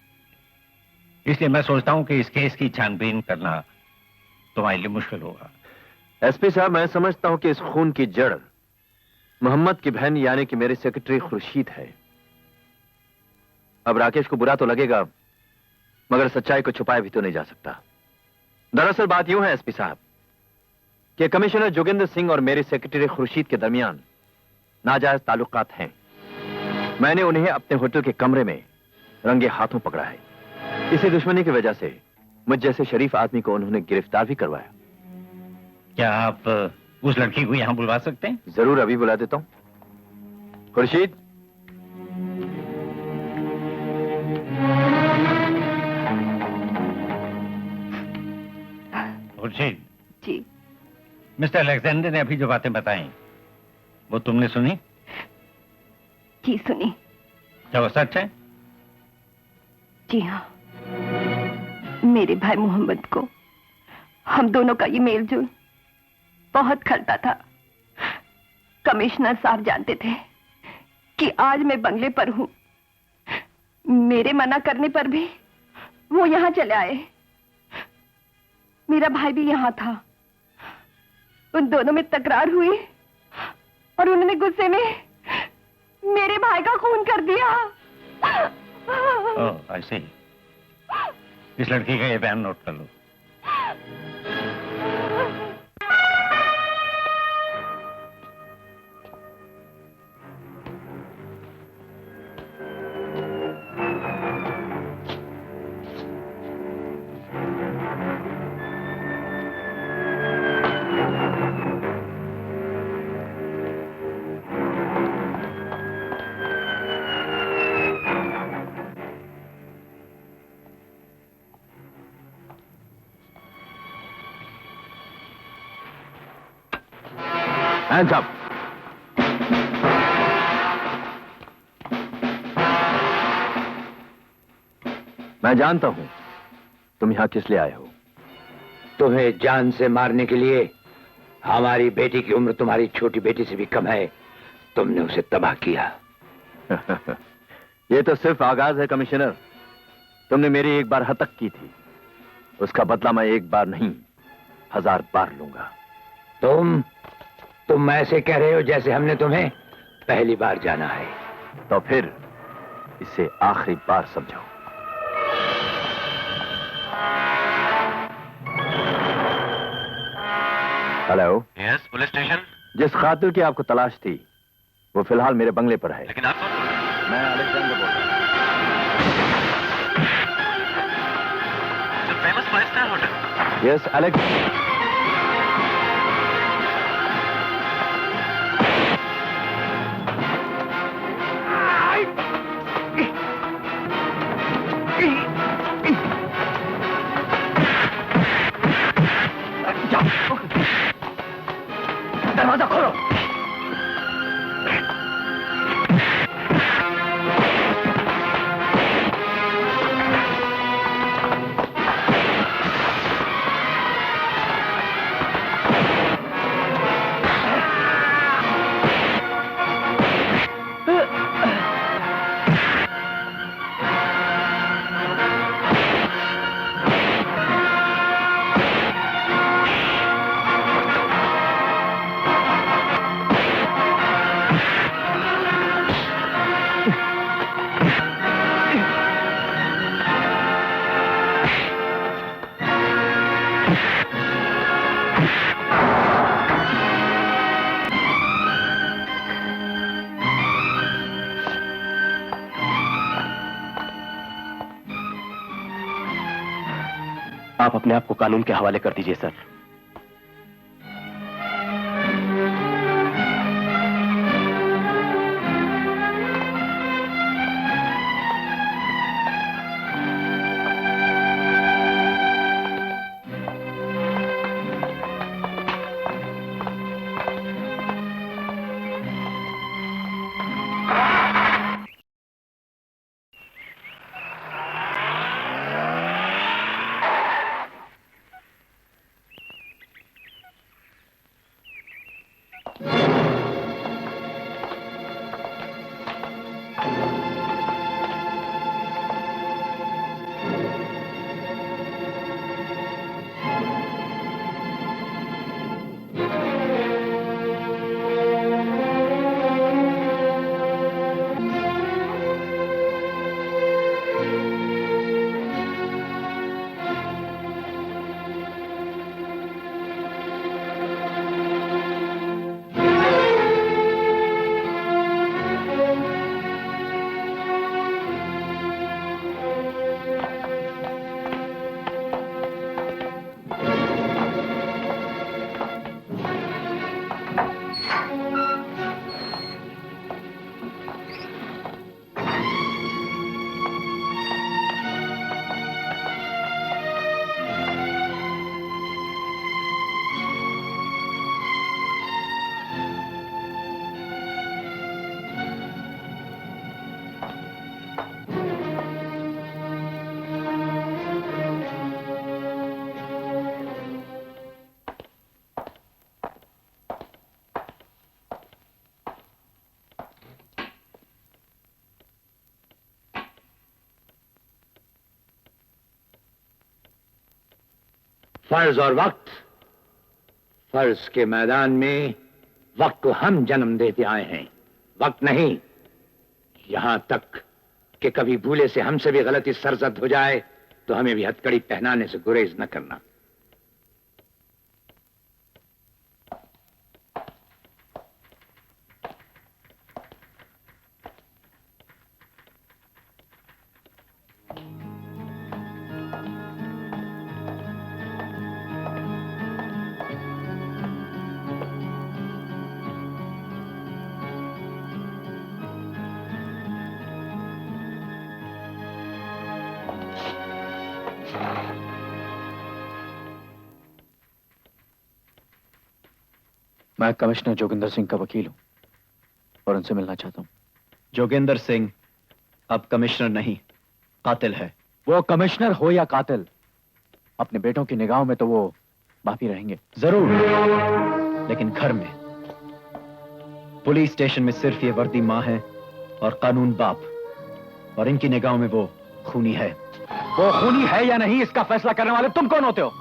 J: इसलिए मैं सोचता हूं कि इस केस की छानबीन करना तुम्हारे लिए मुश्किल होगा।
E: एसपी साहब, मैं समझता हूं कि इस खून की जड़ मोहम्मद की बहन यानी कि मेरी सेक्रेटरी खुर्शीद है। अब राकेश को बुरा तो लगेगा, मगर सच्चाई को छुपाया भी तो नहीं जा सकता। दरअसल बात यूं है एसपी साहब कि कमिश्नर जोगिंदर सिंह और मेरी सेक्रेटरी खुर्शीद के दरमियान नाजायज ताल्लुकात हैं। मैंने उन्हें अपने होटल के कमरे में रंगे हाथों पकड़ा है। इसी दुश्मनी की वजह से मुझ जैसे शरीफ आदमी को उन्होंने गिरफ्तार भी करवाया।
J: क्या आप उस लड़की को यहां बुलवा सकते हैं?
E: जरूर, अभी बुला देता हूं। खुर्शीद,
J: खुर्शीद
B: जी।
J: मिस्टर अलेक्जेंडर ने अभी जो बातें बताई वो तुमने सुनी?
B: जी सुनी।
J: क्या वो सच है?
B: जी हाँ, मेरे भाई मोहम्मद को हम दोनों का ये मेलजोल बहुत खलता था। कमिश्नर साहब जानते थे कि आज मैं बंगले पर हूं। मेरे मना करने पर भी वो यहां चले आए। मेरा भाई भी यहां था। उन दोनों में तकरार हुई और उन्होंने गुस्से में मेरे भाई का खून कर दिया।
J: ओह, ऐसे ही। इस लड़की का ये बयान नोट कर लो।
E: Hands up. मैं जानता हूं तुम यहाँ किस लिए आए हो?
C: तुम्हें जान से मारने के लिए। हमारी बेटी की उम्र तुम्हारी छोटी बेटी से भी कम है। तुमने उसे तबाह किया।
E: ये तो सिर्फ आगाज है कमिश्नर। तुमने मेरी एक बार हतक की थी, उसका बदला मैं एक बार नहीं 1000 बार लूंगा।
C: तुम ऐसे कह रहे हो जैसे हमने तुम्हें पहली बार जाना है।
E: तो फिर इसे आखिरी बार समझो। हेलो।
H: Yes, police station.
E: जिस कातिल की आपको तलाश थी वो फिलहाल मेरे बंगले पर है।
H: लेकिन आप कौन बोल रहे हैं?
E: मैं अलेक्जेंडर बोल रहा
H: जो फेमस 5 स्टार होटल।
E: हूँ। Yes, Alex.
C: दरवाजा खोलो।
E: आप अपने आप को कानून के हवाले कर दीजिए सर।
C: फर्ज और वक्त। फर्ज के मैदान में वक्त को हम जन्म देते आए हैं, वक्त नहीं। यहां तक कि कभी भूले से हमसे भी गलती सरजद हो जाए तो हमें भी हथकड़ी पहनाने से गुरेज न करना।
D: मैं कमिश्नर जोगिंदर सिंह का वकील हूं और उनसे मिलना चाहता हूं।
E: जोगेंद्र सिंह अब कमिश्नर नहीं, कातिल है।
D: वो कमिश्नर हो या कातिल, अपने बेटों की निगाहों में तो वो बाप ही रहेंगे।
E: जरूर, लेकिन घर में, पुलिस स्टेशन में सिर्फ ये वर्दी माँ है और कानून बाप, और इनकी निगाहों में वो खूनी है।
D: वो खूनी है या नहीं इसका फैसला करने वाले तुम कौन होते हो?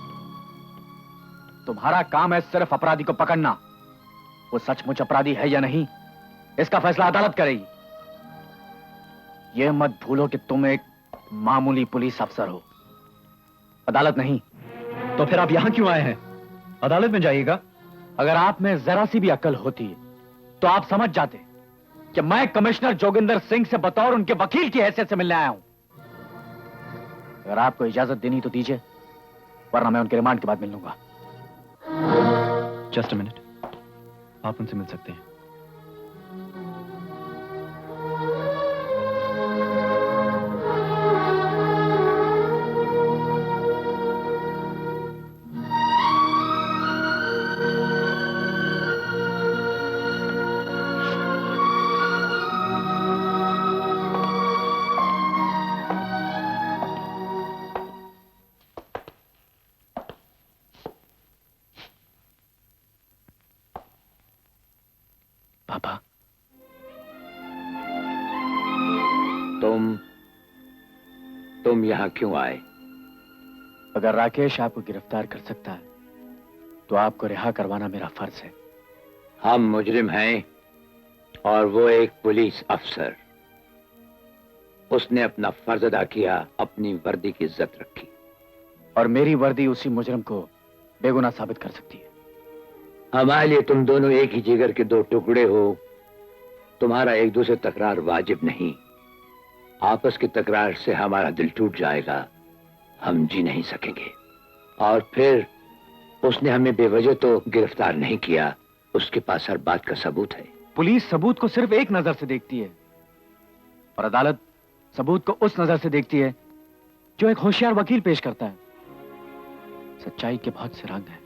D: तुम्हारा काम है सिर्फ अपराधी को पकड़ना। वो सचमुच अपराधी है या नहीं इसका फैसला अदालत करेगी। यह मत भूलो कि तुम एक मामूली पुलिस अफसर हो, अदालत नहीं।
E: तो फिर आप यहां क्यों आए हैं? अदालत में जाइएगा।
D: अगर आप में जरा सी भी अक्ल होती तो आप समझ जाते कि मैं कमिश्नर जोगिंदर सिंह से बतौर उनके वकील की हैसियत से मिलने आया हूं। अगर आपको इजाजत देनी तो दीजिए, वरना मैं उनके रिमांड के बाद मिल लूंगा।
E: जस्ट अ मिनट, आप उनसे मिल सकते हैं।
D: पापा,
C: तुम यहां क्यों आए?
D: अगर राकेश आपको गिरफ्तार कर सकता है तो आपको रिहा करवाना मेरा फर्ज है।
C: हम मुजरिम हैं और वो एक पुलिस अफसर। उसने अपना फर्ज अदा किया, अपनी वर्दी की इज्जत रखी।
D: और मेरी वर्दी उसी मुजरिम को बेगुनाह साबित कर सकती है।
C: हमारे लिए तुम दोनों एक ही जिगर के दो टुकड़े हो। तुम्हारा एक दूसरे तकरार वाजिब नहीं। आपस की तकरार से हमारा दिल टूट जाएगा, हम जी नहीं सकेंगे। और फिर उसने हमें बेवजह तो गिरफ्तार नहीं किया, उसके पास हर बात का सबूत है।
D: पुलिस सबूत को सिर्फ एक नजर से देखती है और अदालत सबूत को उस नजर से देखती है जो एक होशियार वकील पेश करता है। सच्चाई के बहुत से रंग हैं,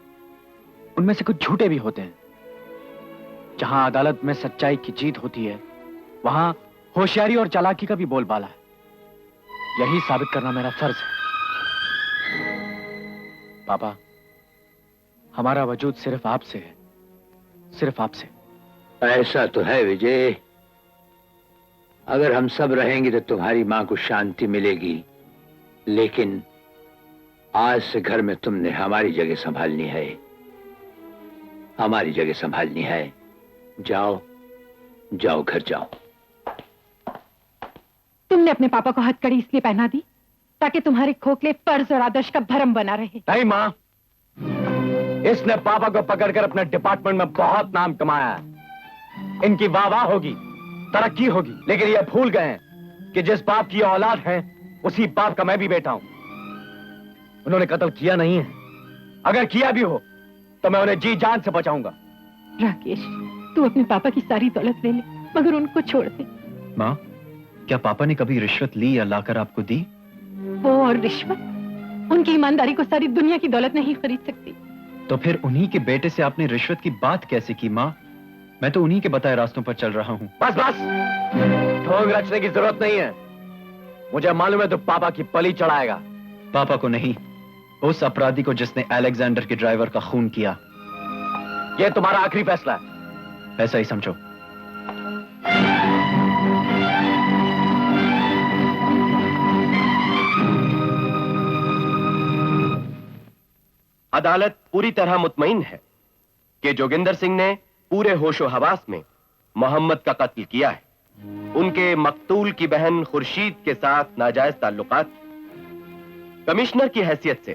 D: उनमें से कुछ झूठे भी होते हैं। जहां अदालत में सच्चाई की जीत होती है, वहां होशियारी और चालाकी का भी बोलबाला है। यही साबित करना मेरा फर्ज है। पापा, हमारा वजूद सिर्फ आपसे है, सिर्फ आपसे।
C: ऐसा तो है विजय। अगर हम सब रहेंगे तो तुम्हारी मां को शांति मिलेगी, लेकिन आज से घर में तुमने हमारी जगह संभालनी है, हमारी जगह संभालनी है। जाओ जाओ, घर जाओ।
B: तुमने अपने पापा को हथकड़ी इसलिए पहना दी ताकि तुम्हारे खोखले फर्ज और आदर्श का भरम बना रहे।
D: नहीं मां, इसने पापा को पकड़कर अपने डिपार्टमेंट में बहुत नाम कमाया है। इनकी वाह होगी, तरक्की होगी, लेकिन ये भूल गए हैं कि जिस बाप की औलाद है उसी बाप का मैं भी बेटा हूं। उन्होंने कत्ल किया नहीं है, अगर किया भी हो तो मैं उन्हें जी जान से बचाऊंगा।
B: राकेश, तू अपने पापा की सारी दौलत ले ले, मगर उनको छोड़ दे।
E: माँ, क्या पापा ने कभी रिश्वत ली या लाकर आपको दी?
B: वो और रिश्वत, उनकी ईमानदारी को सारी दुनिया की दौलत नहीं खरीद सकती।
E: तो फिर उन्हीं के बेटे से आपने रिश्वत की बात कैसे की माँ? मैं तो उन्हीं के बताए रास्तों पर चल रहा हूँ।
D: बस बस, ढोंग रचने की जरूरत नहीं है। मुझे मालूम है तो पापा की पली चढ़ाएगा।
E: पापा को नहीं, उस अपराधी को जिसने अलेक्जेंडर के ड्राइवर का खून किया।
D: यह तुम्हारा आखिरी फैसला है।
E: ऐसा ही समझो।
K: अदालत पूरी तरह मुतमईन है कि जोगिंदर सिंह ने पूरे होशो हवास में मोहम्मद का कत्ल किया है। उनके मकतूल की बहन खुर्शीद के साथ नाजायज ताल्लुकात। कमिश्नर की हैसियत से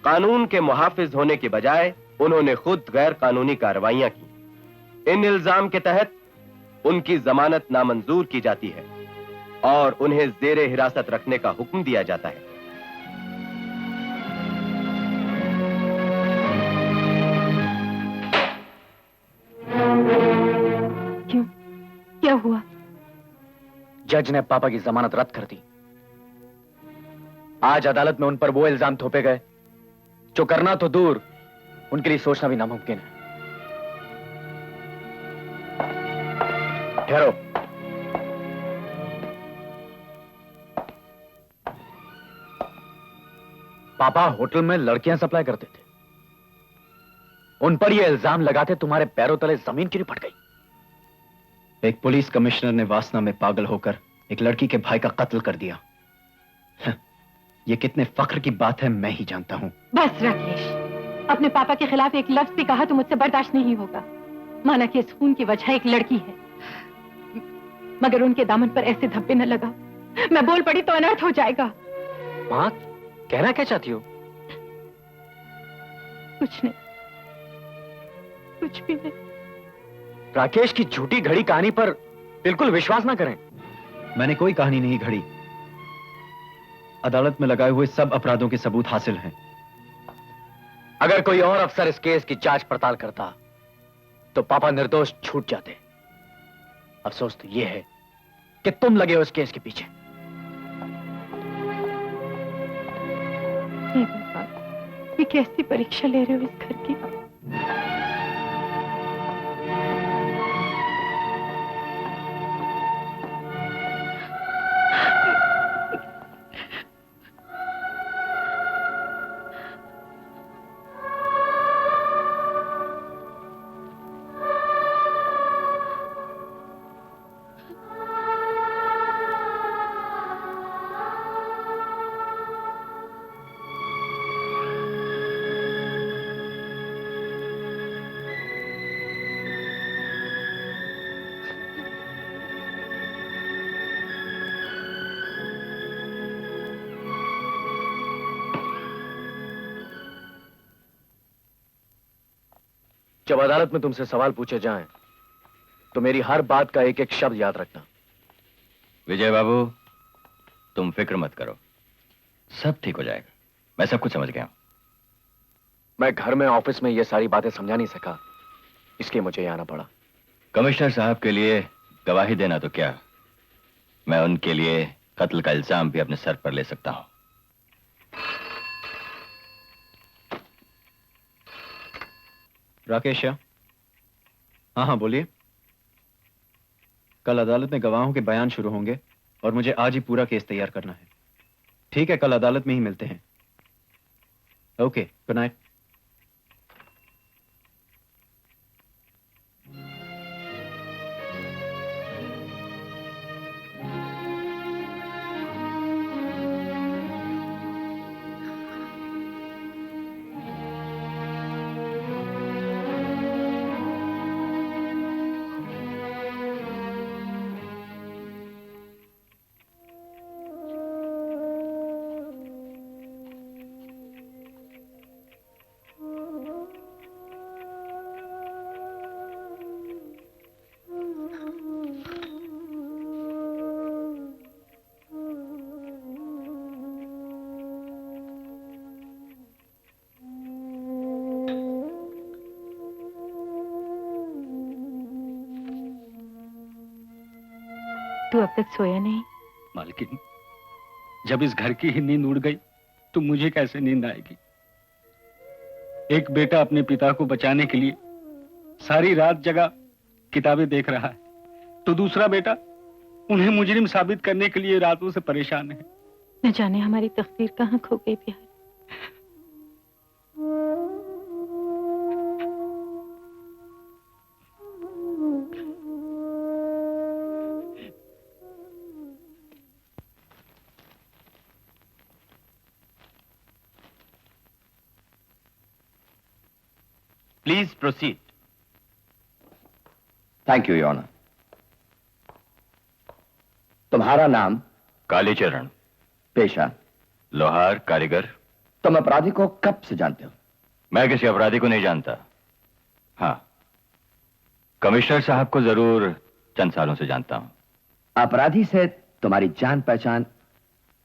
K: कानून के मुहाफिज होने के बजाय उन्होंने खुद गैर कानूनी कार्रवाइयां की। इन इल्जाम के तहत उनकी जमानत नामंजूर की जाती है और उन्हें जेरे हिरासत रखने का हुक्म दिया जाता है।
B: क्यों? क्या हुआ?
D: जज ने पापा की जमानत रद्द कर दी। आज अदालत में उन पर वो इल्जाम थोपे गए जो करना तो दूर, उनके लिए सोचना भी नामुमकिन है। ठहरो। पापा होटल में लड़कियां सप्लाई करते थे, उन पर यह इल्जाम लगाते तुम्हारे पैरों तले जमीन क्यों नहीं फट गई?
E: एक पुलिस कमिश्नर ने वासना में पागल होकर एक लड़की के भाई का कत्ल कर दिया। ये कितने फख्र की बात है मैं ही जानता हूं।
B: बस राकेश, अपने पापा के खिलाफ एक लफ्ज भी कहा तो मुझसे बर्दाश्त नहीं होगा। माना कि इस खून की वजह एक लड़की है, मगर उनके दामन पर ऐसे धब्बे न लगा, मैं बोल पड़ी तो अनर्थ हो जाएगा।
D: मां, कहना क्या चाहती हो?
B: कुछ नहीं, कुछ भी नहीं।
D: राकेश की झूठी घड़ी कहानी पर बिल्कुल विश्वास ना करें।
E: मैंने कोई कहानी नहीं घड़ी। अदालत में लगाए हुए सब अपराधों के सबूत हासिल हैं।
D: अगर कोई और अफसर इस केस की जांच पड़ताल करता तो पापा निर्दोष छूट जाते। अफसोस तो यह है कि तुम लगे हो इस केस के पीछे।
B: हे भगवान, ये कैसी परीक्षा ले रहे हो इस घर की?
D: जब अदालत में तुमसे सवाल पूछे जाएं, तो मेरी हर बात का एक एक शब्द याद रखना।
H: विजय बाबू, तुम फिक्र मत करो, सब ठीक हो जाएगा। मैं सब कुछ समझ गया हूं।
D: मैं घर में ऑफिस में ये सारी बातें समझा नहीं सका, इसलिए मुझे यहां आना पड़ा।
H: कमिश्नर साहब के लिए गवाही देना तो क्या, मैं उनके लिए कत्ल का इल्जाम भी अपने सर पर ले सकता हूं।
E: राकेश, हाँ हाँ बोलिए। कल अदालत में गवाहों के बयान शुरू होंगे और मुझे आज ही पूरा केस तैयार करना है। ठीक है, कल अदालत में ही मिलते हैं। Okay, good night.
B: तू अब तक सोया नहीं?
I: मालकिन, जब इस घर की ही नींद उड़ गई तो मुझे कैसे नींद आएगी? एक बेटा अपने पिता को बचाने के लिए सारी रात जगा किताबें देख रहा है, तो दूसरा बेटा उन्हें मुजरिम साबित करने के लिए रातों से परेशान है।
B: न जाने हमारी तकदीर कहाँ खो गई प्यार।
K: Please proceed.
C: Thank you your honour. तुम्हारा नाम?
H: कालीचरण।
C: पेशा?
H: लोहार कारीगर।
C: तुम अपराधी को कब से जानते हो?
H: मैं किसी अपराधी को नहीं जानता। हाँ, कमिश्नर साहब को जरूर चंद सालों से जानता हूं।
C: अपराधी से तुम्हारी जान पहचान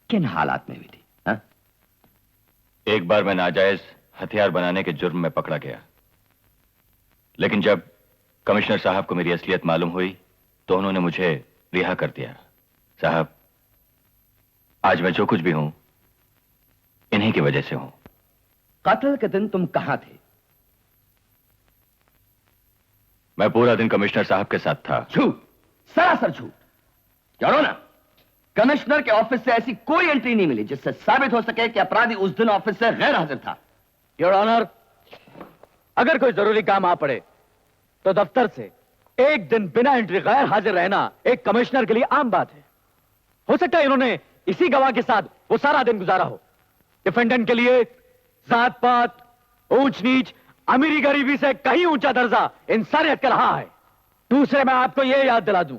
C: किन हालात में हुई थी? हा?
H: एक बार मैं नाजायज हथियार बनाने के जुर्म में पकड़ा गया, लेकिन जब कमिश्नर साहब को मेरी असलियत मालूम हुई तो उन्होंने मुझे रिहा कर दिया। साहब, आज मैं जो कुछ भी हूं इन्हीं की वजह से हूं।
C: कत्ल के दिन तुम कहां थे?
H: मैं पूरा दिन कमिश्नर साहब के साथ था।
C: झूठ, सरासर झूठ। योर ऑनर,
L: कमिश्नर के ऑफिस से ऐसी कोई एंट्री नहीं मिली जिससे साबित हो सके कि अपराधी उस दिन ऑफिस से गैर हाजिर था।
D: योर ऑनर, अगर कोई जरूरी काम आ पड़े तो दफ्तर से एक दिन बिना एंट्री गैर हाजिर रहना एक कमिश्नर के लिए आम बात है। हो सकता है इन्होंने इसी गवाह के साथ वो सारा दिन गुजारा हो। डिफेंडेंट के लिए जात पात, ऊंच नीच, अमीरी गरीबी से कहीं ऊंचा दर्जा इंसानियत का रहा है। दूसरे, मैं आपको यह याद दिला दूं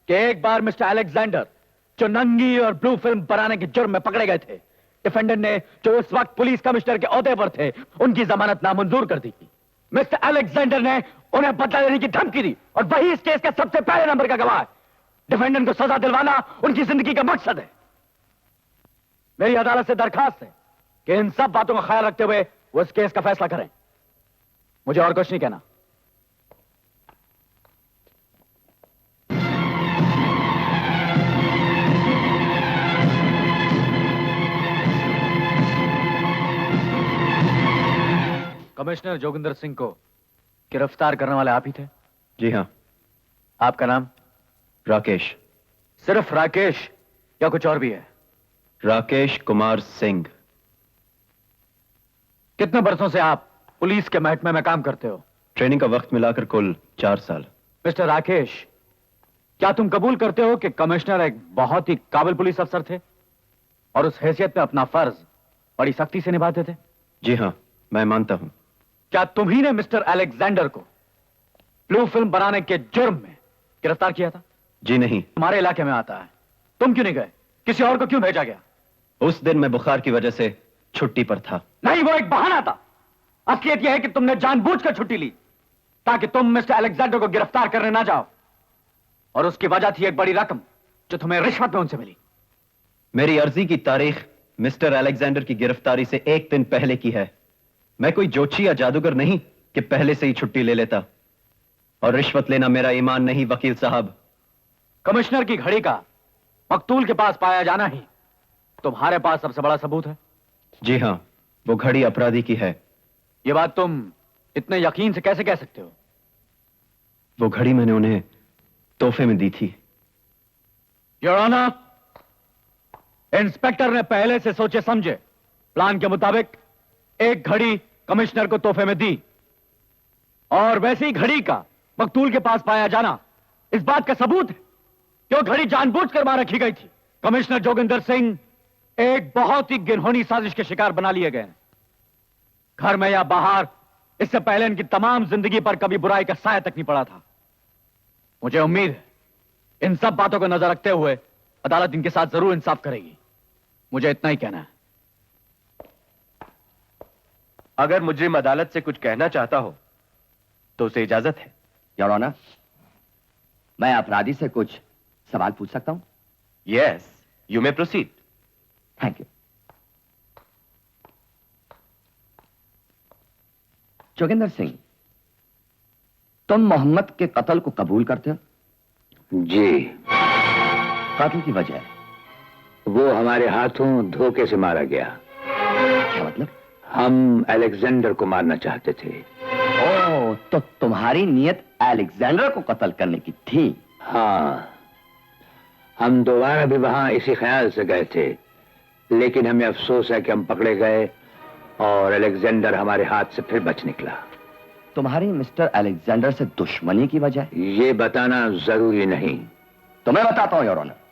D: कि एक बार मिस्टर अलेक्जेंडर जो नंगी और ब्लू फिल्म बनाने के जुर्म में पकड़े गए थे, डिफेंडेंट ने जो उस वक्त पुलिस कमिश्नर के ओहदे पर थे उनकी जमानत नामंजूर कर दी थी। मिस्टर अलेक्जेंडर ने उन्हें बदला लेने की धमकी दी और वही इस केस का सबसे पहले नंबर का गवाह है। डिफेंडेंट को सजा दिलवाना उनकी जिंदगी का मकसद है। मेरी अदालत से दरखास्त है कि इन सब बातों का ख्याल रखते हुए वो इस केस का फैसला करें। मुझे और कुछ नहीं कहना। कमिश्नर जोगिंदर सिंह को गिरफ्तार करने वाले आप ही थे?
E: जी हां।
D: आपका नाम?
E: राकेश।
D: सिर्फ राकेश या कुछ और भी है?
E: राकेश कुमार सिंह।
D: कितने बरसों से आप पुलिस के महकमे में काम करते हो?
E: ट्रेनिंग का वक्त मिलाकर कुल 4 साल।
D: मिस्टर राकेश, क्या तुम कबूल करते हो कि कमिश्नर एक बहुत ही काबिल पुलिस अफसर थे और उस हैसियत में अपना फर्ज बड़ी सख्ती से निभाते थे?
E: जी हां, मैं मानता हूं।
D: क्या तुम्ही ने मिस्टर अलेक्जेंडर को ब्लू फिल्म बनाने के जुर्म में गिरफ्तार किया था?
E: जी नहीं।
D: तुम्हारे इलाके में आता है, तुम क्यों नहीं गए? किसी और को क्यों भेजा गया?
E: उस दिन मैं बुखार की वजह से छुट्टी पर था।
D: नहीं, वो एक बहाना था। असलियत यह है कि तुमने जानबूझकर छुट्टी ली ताकि तुम मिस्टर अलेक्जेंडर को गिरफ्तार करने ना जाओ, और उसकी वजह थी एक बड़ी रकम जो तुम्हें रिश्वत में उनसे मिली।
E: मेरी अर्जी की तारीख मिस्टर अलेक्जेंडर की गिरफ्तारी से 1 दिन पहले की है। मैं कोई जोची या जादूगर नहीं कि पहले से ही छुट्टी ले लेता। और रिश्वत लेना मेरा ईमान नहीं वकील साहब।
D: कमिश्नर की घड़ी का मकतूल के पास पाया जाना ही तुम्हारे पास सबसे बड़ा सबूत है?
E: जी हां, वो घड़ी अपराधी की है।
D: ये बात तुम इतने यकीन से कैसे कह सकते हो?
E: वो घड़ी मैंने उन्हें तोहफे में दी थी।
D: योर ऑनर, इंस्पेक्टर ने पहले से सोचे समझे प्लान के मुताबिक एक घड़ी कमिश्नर को तोहफे में दी, और वैसी घड़ी का मकतूल के पास पाया जाना इस बात का सबूत है कि वो घड़ी जानबूझकर वहां रखी गई थी। कमिश्नर जोगिंदर सिंह एक बहुत ही घिनौनी साजिश के शिकार बना लिए गए हैं। घर में या बाहर इससे पहले इनकी तमाम जिंदगी पर कभी बुराई का साया तक नहीं पड़ा था। मुझे उम्मीद है इन सब बातों को नजर रखते हुए अदालत इनके साथ जरूर इंसाफ करेगी। मुझे इतना ही कहना है।
K: अगर मुजरिम अदालत से कुछ कहना चाहता हो तो उसे इजाजत है।
L: योर ऑनर, मैं अपराधी से कुछ सवाल पूछ सकता हूं?
K: Yes, you may proceed.
L: Thank you. Joginder Singh, तुम मोहम्मद के कत्ल को कबूल करते हो?
C: जी।
L: कत्ल की वजह?
C: वो हमारे हाथों धोखे से मारा गया।
L: क्या मतलब?
C: हम अलेक्जेंडर को मारना चाहते थे।
L: ओह, तो तुम्हारी नीयत अलेक्जेंडर को कत्ल करने की थी?
C: हाँ, हम दोबारा भी वहां इसी ख्याल से गए थे, लेकिन हमें अफसोस है कि हम पकड़े गए और अलेक्जेंडर हमारे हाथ से फिर बच निकला।
L: तुम्हारी मिस्टर अलेक्जेंडर से दुश्मनी की वजह?
C: ये बताना जरूरी नहीं।
L: तो मैं बताता हूं योर ऑनर।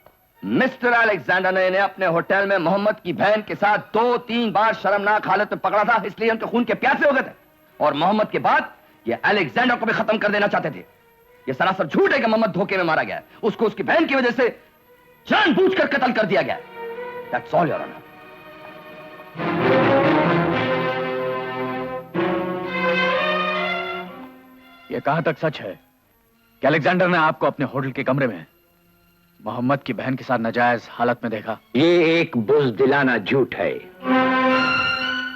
L: मिस्टर अलेक्जेंडर ने इन्हें अपने होटल में मोहम्मद की बहन के साथ 2-3 बार शर्मनाक हालत में पकड़ा था, इसलिए उनके खून के प्यासे हो गए थे, और मोहम्मद के बाद ये अलेक्जेंडर को भी खत्म कर देना चाहते थे। ये सरासर झूठ है कि मोहम्मद धोखे में मारा गया है। उसको उसकी बहन की वजह से जानबूझकर कत्ल कर दिया गया। That's all your honour.
D: यह कहां तक सच है कि अलेक्जेंडर ने आपको अपने होटल के कमरे में मोहम्मद की बहन के साथ नाजायज हालत में देखा?
C: ये एक बुज़दिलाना झूठ है।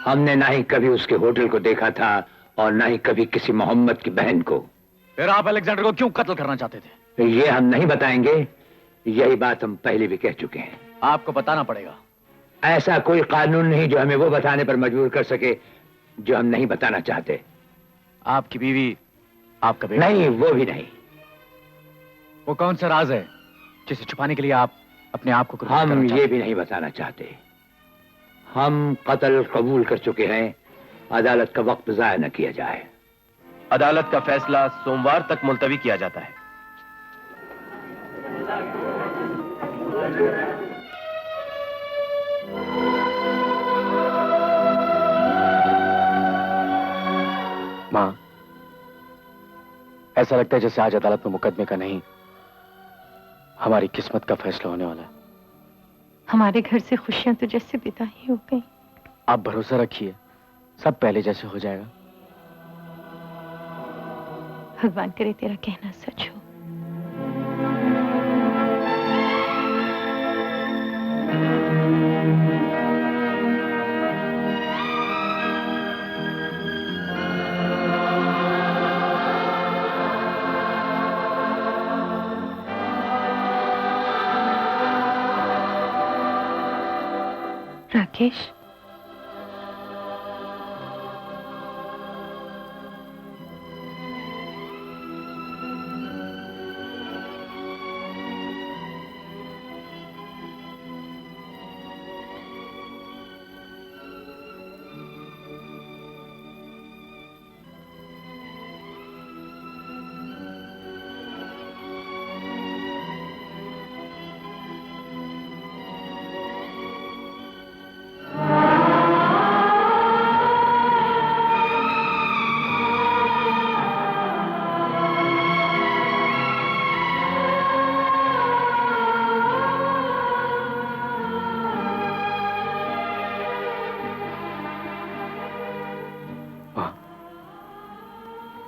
C: हमने ना ही कभी उसके होटल को देखा था और ना ही कभी किसी मोहम्मद की बहन को।
D: फिर आप अलेक्जेंडर को क्यों कत्ल करना चाहते थे?
C: ये हम नहीं बताएंगे। यही बात हम पहले भी कह चुके हैं।
D: आपको बताना पड़ेगा।
C: ऐसा कोई कानून नहीं जो हमें वो बताने पर मजबूर कर सके जो हम नहीं बताना चाहते।
D: आपकी बीवी, आपका बेटा?
C: नहीं, वो भी नहीं।
D: वो कौन सा राज है जिसे छुपाने के लिए आप अपने आप को कुर्बान
C: हम
D: करना
C: ये
D: चाहते
C: भी नहीं बताना चाहते। हम कत्ल कबूल कर चुके हैं। अदालत का वक्त जाया न किया जाए।
K: अदालत का फैसला सोमवार तक मुलतवी किया जाता है।
D: मां, ऐसा लगता है जैसे आज अदालत में मुकदमे का नहीं, हमारी किस्मत का फैसला होने वाला है।
B: हमारे घर से खुशियां तो जैसे विदा ही हो गई।
D: आप भरोसा रखिए, सब पहले जैसे हो जाएगा।
B: भगवान करे तेरा कहना सच हो। राकेश,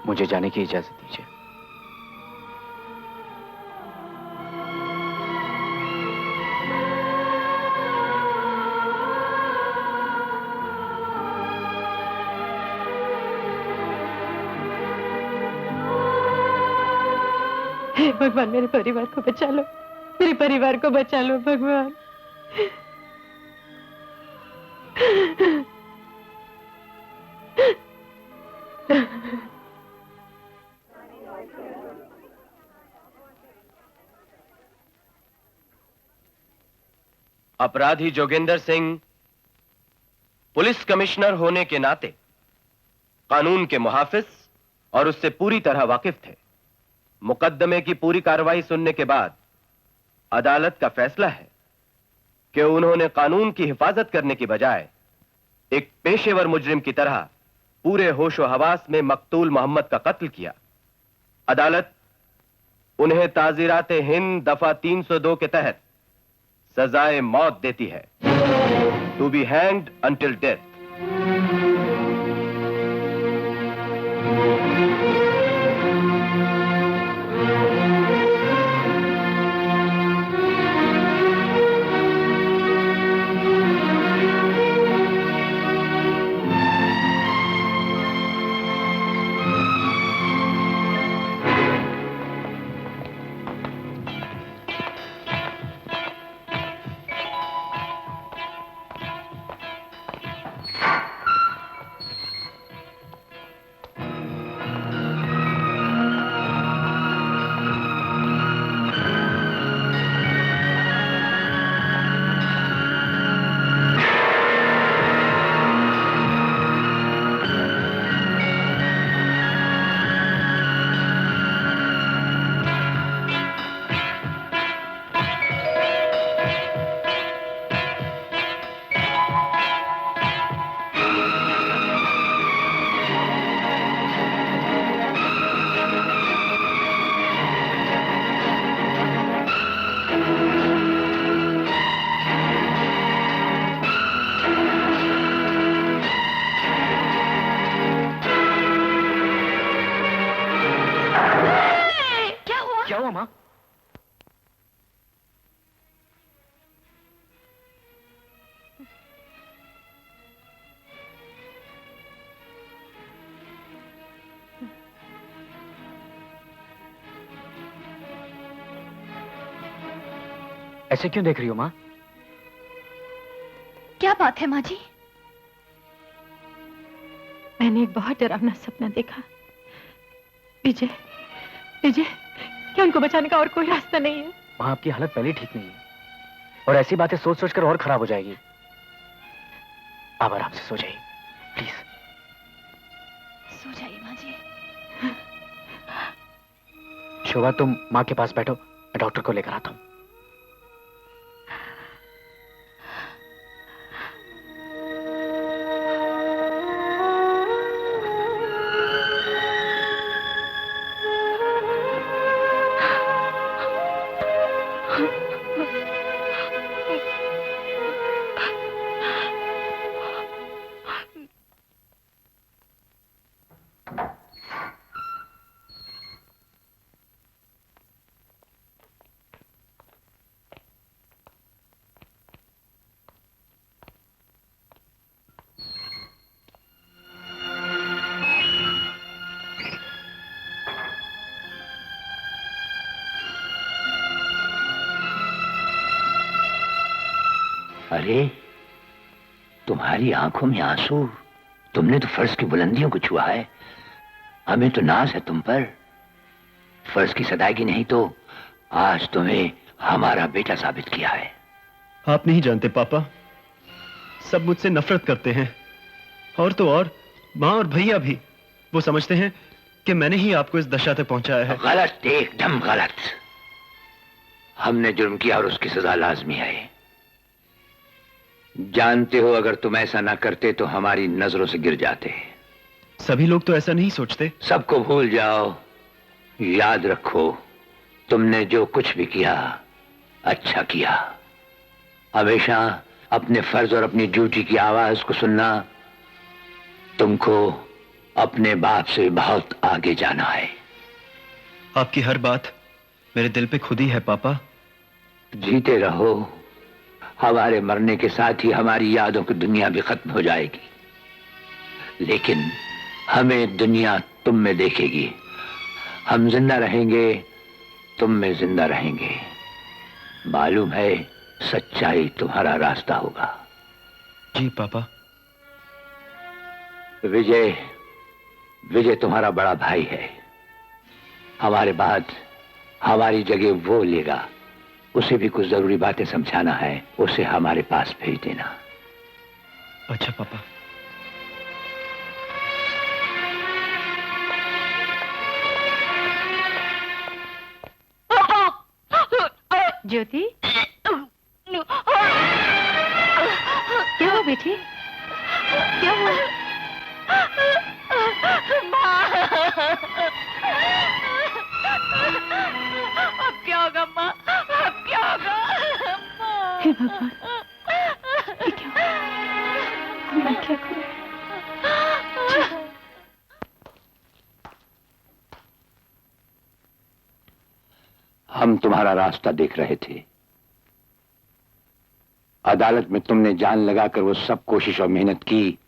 D: मुझे जाने की इजाजत दीजिए।
B: हे भगवान, मेरे परिवार को बचा लो, मेरे परिवार को बचा लो भगवान।
K: अपराधी जोगेंद्र सिंह पुलिस कमिश्नर होने के नाते कानून के मुहाफिज और उससे पूरी तरह वाकिफ थे। मुकदमे की पूरी कार्रवाई सुनने के बाद अदालत का फैसला है कि उन्होंने कानून की हिफाजत करने की बजाय एक पेशेवर मुजरिम की तरह पूरे होशो हवास में मकतूल मोहम्मद का कत्ल किया। अदालत उन्हें ताज़ीरात हिंद दफा 302 के तहत सजाए मौत देती है, to be hanged until death.
D: ऐसे क्यों देख रही हो मां?
B: क्या बात है माँ जी? मैंने एक बहुत डरावना सपना देखा। विजय, विजय, क्या उनको बचाने का और कोई रास्ता नहीं है?
D: मां, आपकी हालत पहले ठीक नहीं है। और ऐसी बातें सोच सोच कर और खराब हो जाएगी। आप आराम से सो जाइए प्लीज।
A: सो जाइए माँ जी।
D: शोभा, तुम माँ के पास बैठो, मैं डॉक्टर को लेकर आता हूँ।
C: अरे तुम्हारी आंखों में आंसू, तुमने तो फर्श की बुलंदियों को छुआ है। हमें तो नाज है तुम पर। फर्श की सदाईगी नहीं तो आज तुम्हें हमारा बेटा साबित किया है।
E: आप नहीं जानते पापा, सब मुझसे नफरत करते हैं, और तो और माँ और भैया भी। वो समझते हैं कि मैंने ही आपको इस दशा तक पहुंचाया है।
C: गलत, एकदम गलत। हमने जुर्म किया और उसकी सजा लाजमी है। जानते हो, अगर तुम ऐसा ना करते तो हमारी नजरों से गिर जाते।
E: सभी लोग तो ऐसा नहीं सोचते।
C: सबको भूल जाओ। याद रखो, तुमने जो कुछ भी किया अच्छा किया। हमेशा अपने फर्ज और अपनी ड्यूटी की आवाज को सुनना। तुमको अपने बाप से बहुत आगे जाना है।
E: आपकी हर बात मेरे दिल पे खुदी है पापा।
C: जीते रहो। हमारे मरने के साथ ही हमारी यादों की दुनिया भी खत्म हो जाएगी, लेकिन हमें दुनिया तुम में देखेगी। हम जिंदा रहेंगे, तुम में जिंदा रहेंगे। मालूम है, सच्चाई तुम्हारा रास्ता होगा।
E: जी पापा।
C: विजय, विजय तुम्हारा बड़ा भाई है। हमारे बाद हमारी जगह वो लेगा। उसे भी कुछ जरूरी बातें समझाना है, उसे हमारे पास भेज देना।
E: अच्छा पापा।
A: ज्योति, क्या हुआ बेटी? क्या हुआ? अब क्या होगा माँ? अब क्या होगा? हे भगवान, ये क्या हुआ? मैं क्या करूं?
C: हम तुम्हारा रास्ता देख रहे थे। अदालत में तुमने जान लगाकर वो सब कोशिश और मेहनत की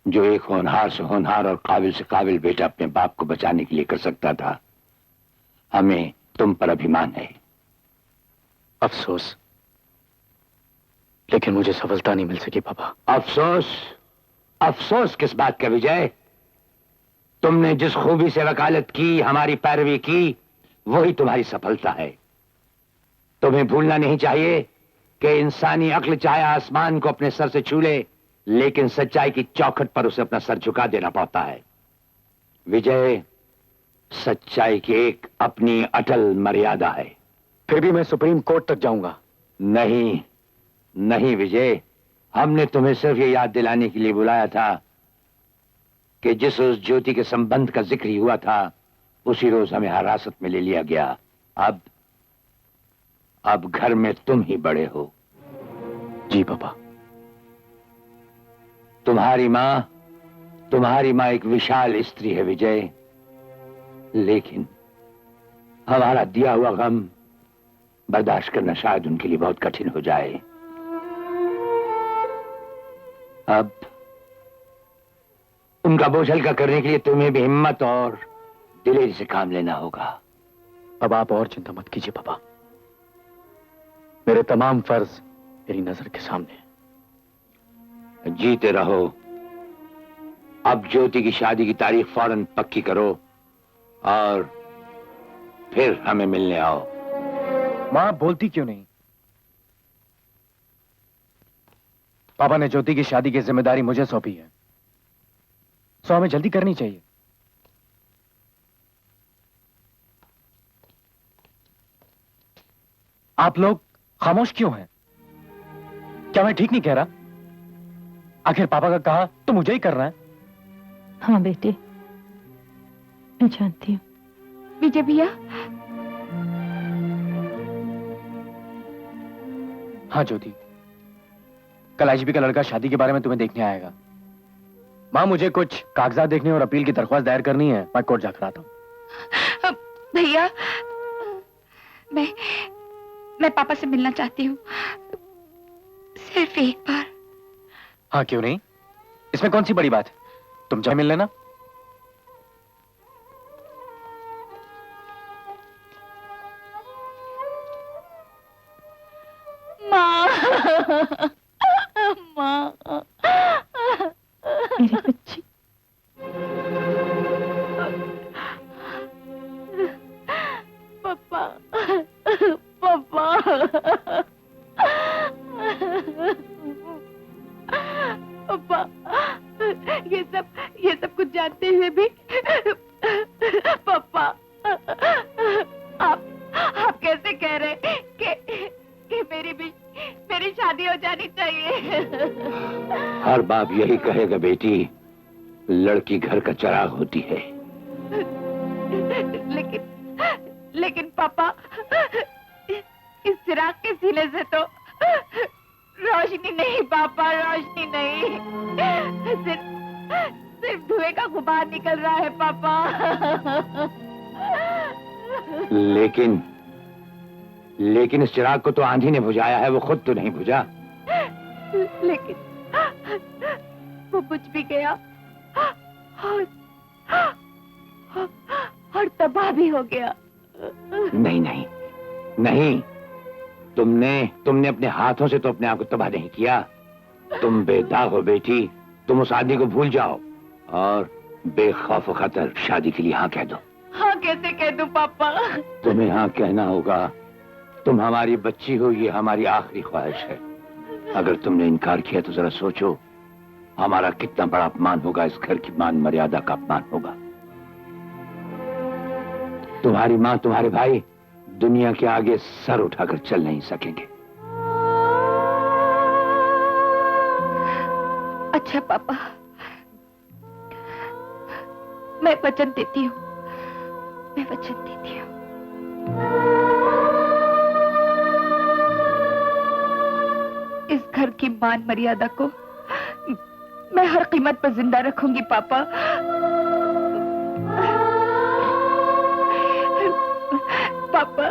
C: जो एक होनहार से होनहार और काबिल से काबिल बेटा अपने बाप को बचाने के लिए कर सकता था। हमें तुम पर अभिमान है।
D: अफसोस, लेकिन मुझे सफलता नहीं मिल सकी पापा।
C: अफसोस? अफसोस किस बात का विजय? तुमने जिस खूबी से वकालत की, हमारी पैरवी की, वही तुम्हारी सफलता है। तुम्हें भूलना नहीं चाहिए कि इंसानी अक्ल चाहे आसमान को अपने सर से छू ले, लेकिन सच्चाई की चौखट पर उसे अपना सर झुका देना पड़ता है। विजय, सच्चाई की एक अपनी अटल मर्यादा है।
D: फिर भी मैं सुप्रीम कोर्ट तक जाऊंगा।
C: नहीं नहीं विजय, हमने तुम्हें सिर्फ ये याद दिलाने के लिए बुलाया था कि जिस उस ज्योति के संबंध का जिक्र ही हुआ था, उसी रोज हमें हिरासत में ले लिया गया। अब घर में तुम ही बड़े हो।
D: जी पापा।
C: तुम्हारी माँ एक विशाल स्त्री है विजय, लेकिन हमारा दिया हुआ गम बर्दाश्त करना शायद उनके लिए बहुत कठिन हो जाए। अब उनका बोझ हल्का करने के लिए तुम्हें भी हिम्मत और दिलेरी से काम लेना होगा।
D: अब आप और चिंता मत कीजिए पापा, मेरे तमाम फर्ज मेरी नजर के सामने हैं।
C: जीते रहो। अब ज्योति की शादी की तारीख फौरन पक्की करो और फिर हमें मिलने आओ।
D: मां बोलती क्यों नहीं? पापा ने ज्योति की शादी की जिम्मेदारी मुझे सौंपी है, सो हमें जल्दी करनी चाहिए। आप लोग खामोश क्यों हैं? क्या मैं ठीक नहीं कह रहा? आखिर पापा का कहा तो मुझे ही करना है।
B: हाँ बेटे, मैं जानती हूँ।
A: विजय भैया,
D: हाँ ज्योति, कल आईजीपी का लड़का शादी के बारे में तुम्हें देखने आएगा। माँ, मुझे कुछ कागजात देखने और अपील की दरख्वास्त दायर करनी है। मैं कोर्ट जाकर आता हूँ।
A: भैया, मैं पापा से मिलना चाहती हूँ, सिर्फ एक बार।
D: हाँ, क्यों नहीं? इसमें कौन सी बड़ी बात है? तुम चाहे मिल लेना।
A: माँ,
B: मेरी बच्ची,
A: पापा, पापा, पापा, ये सब कुछ जानते हुए भी पापा, आप कैसे कह रहे कि मेरी शादी हो जानी चाहिए?
C: हर बाप यही कहेगा बेटी, लड़की घर का चिराग होती है।
A: लेकिन पापा, इस चिराग के सीने से तो रोशनी नहीं पापा, रोशनी नहीं, सिर्फ धुएं का गुबार निकल रहा है पापा।
C: लेकिन इस चिराग को तो आंधी ने बुझाया है, वो खुद तो नहीं बुझा।
A: लेकिन वो बुझ भी गया और तबाह भी हो गया।
C: नहीं, तुमने अपने हाथों से तो अपने आप को तबाह नहीं किया। तुम बेदाग हो बेटी, तुम उस आदमी को भूल जाओ और बेखौफ खतर शादी के लिए हाँ कह दो।
A: हाँ कैसे कह दूं पापा?
C: तुम्हें हाँ कहना होगा। तुम हमारी बच्ची हो, ये हमारी आखिरी ख्वाहिश है। अगर तुमने इनकार किया तो जरा सोचो, हमारा कितना बड़ा अपमान होगा, इस घर की मान मर्यादा का अपमान होगा। तुम्हारी माँ, तुम्हारे भाई दुनिया के आगे सर उठाकर चल नहीं सकेंगे।
A: अच्छा पापा, मैं वचन देती हूँ, मैं वचन देती हूँ। इस घर की मान मर्यादा को मैं हर कीमत पर जिंदा रखूंगी पापा। पापा,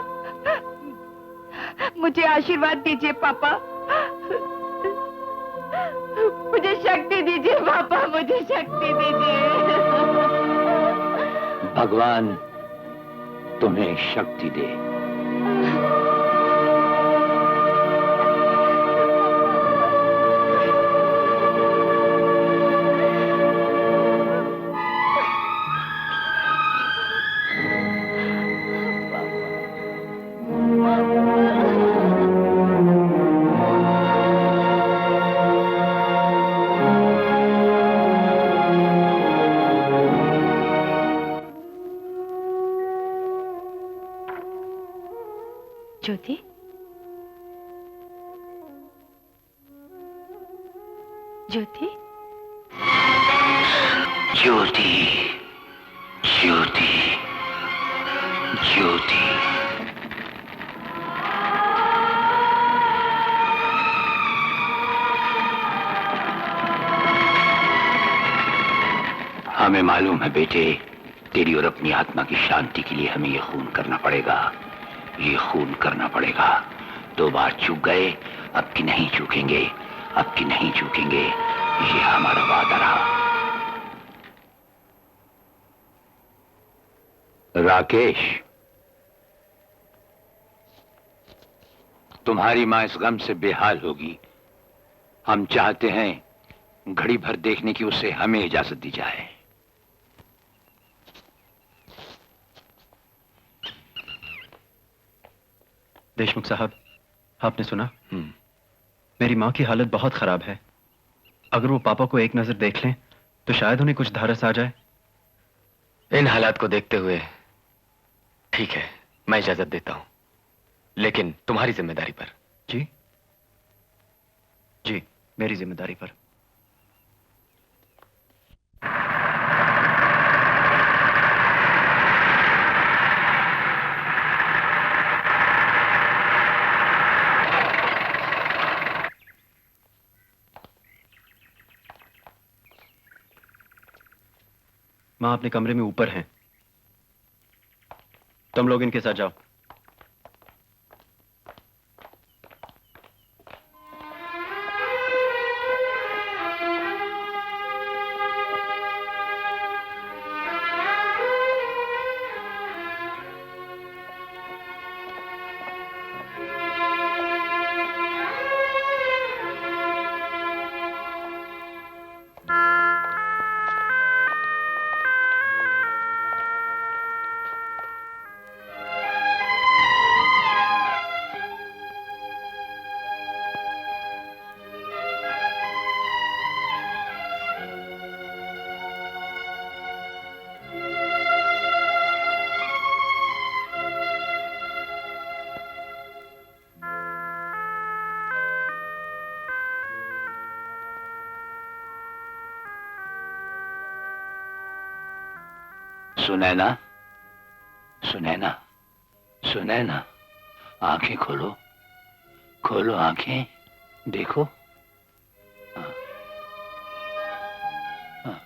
A: मुझे आशीर्वाद दीजिए पापा, मुझे शक्ति दीजिए पापा, मुझे शक्ति दीजिए।
C: भगवान तुम्हें शक्ति दे।
A: ज्योति, ज्योति,
C: ज्योति, ज्योति, ज्योति। हमें मालूम है बेटे, तेरी और अपनी आत्मा की शांति के लिए हमें ये खून करना पड़ेगा, ये खून करना पड़ेगा। 2 बार चूक गए, अब की नहीं चूकेंगे, अब की नहीं चूकेंगे, ये हमारा वादा रहा। राकेश, तुम्हारी मां इस गम से बेहाल होगी। हम चाहते हैं घड़ी भर देखने की उसे हमें इजाजत दी जाए।
E: देशमुख साहब, आपने सुना? मेरी माँ की हालत बहुत खराब है। अगर वो पापा को एक नजर देख लें तो शायद उन्हें कुछ धारस आ जाए।
K: इन हालात को देखते हुए ठीक है, मैं इजाजत देता हूं, लेकिन तुम्हारी जिम्मेदारी पर।
E: जी जी, मेरी जिम्मेदारी पर। मां अपने कमरे में ऊपर हैं, तुम लोग इनके साथ जाओ।
C: सुनैना, सुनैना, सुनैना, आंखें खोलो, खोलो आंखें, देखो। हाँ, हाँ।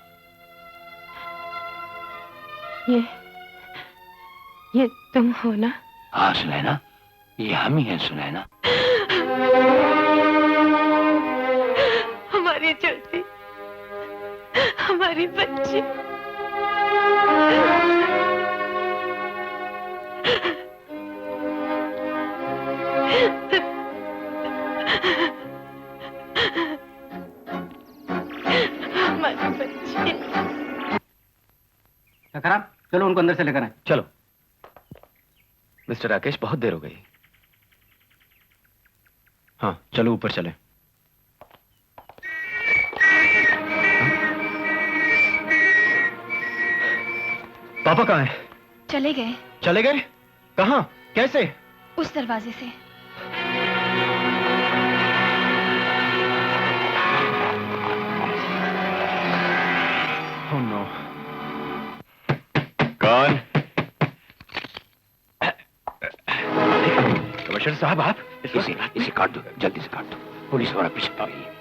B: ये तुम हो ना?
C: हाँ सुनैना, ये हम ही हैं सुनैना।
B: हमारी ज्योति, हमारी बच्ची। हमारी बच्ची।
D: खराब, चलो उनको अंदर से लेकर आए।
K: चलो। मिस्टर राकेश, बहुत देर हो गई।
E: हाँ चलो ऊपर चले। पापा कहाँ हैं?
A: चले गए।
E: चले गए? कहाँ? कैसे?
A: उस दरवाजे से।
E: Oh no.
H: कौन? कमिश्नर साहब आप?
C: इसे काट दो, जल्दी से काट दो, पुलिस हमारा पीछे पड़ गई है।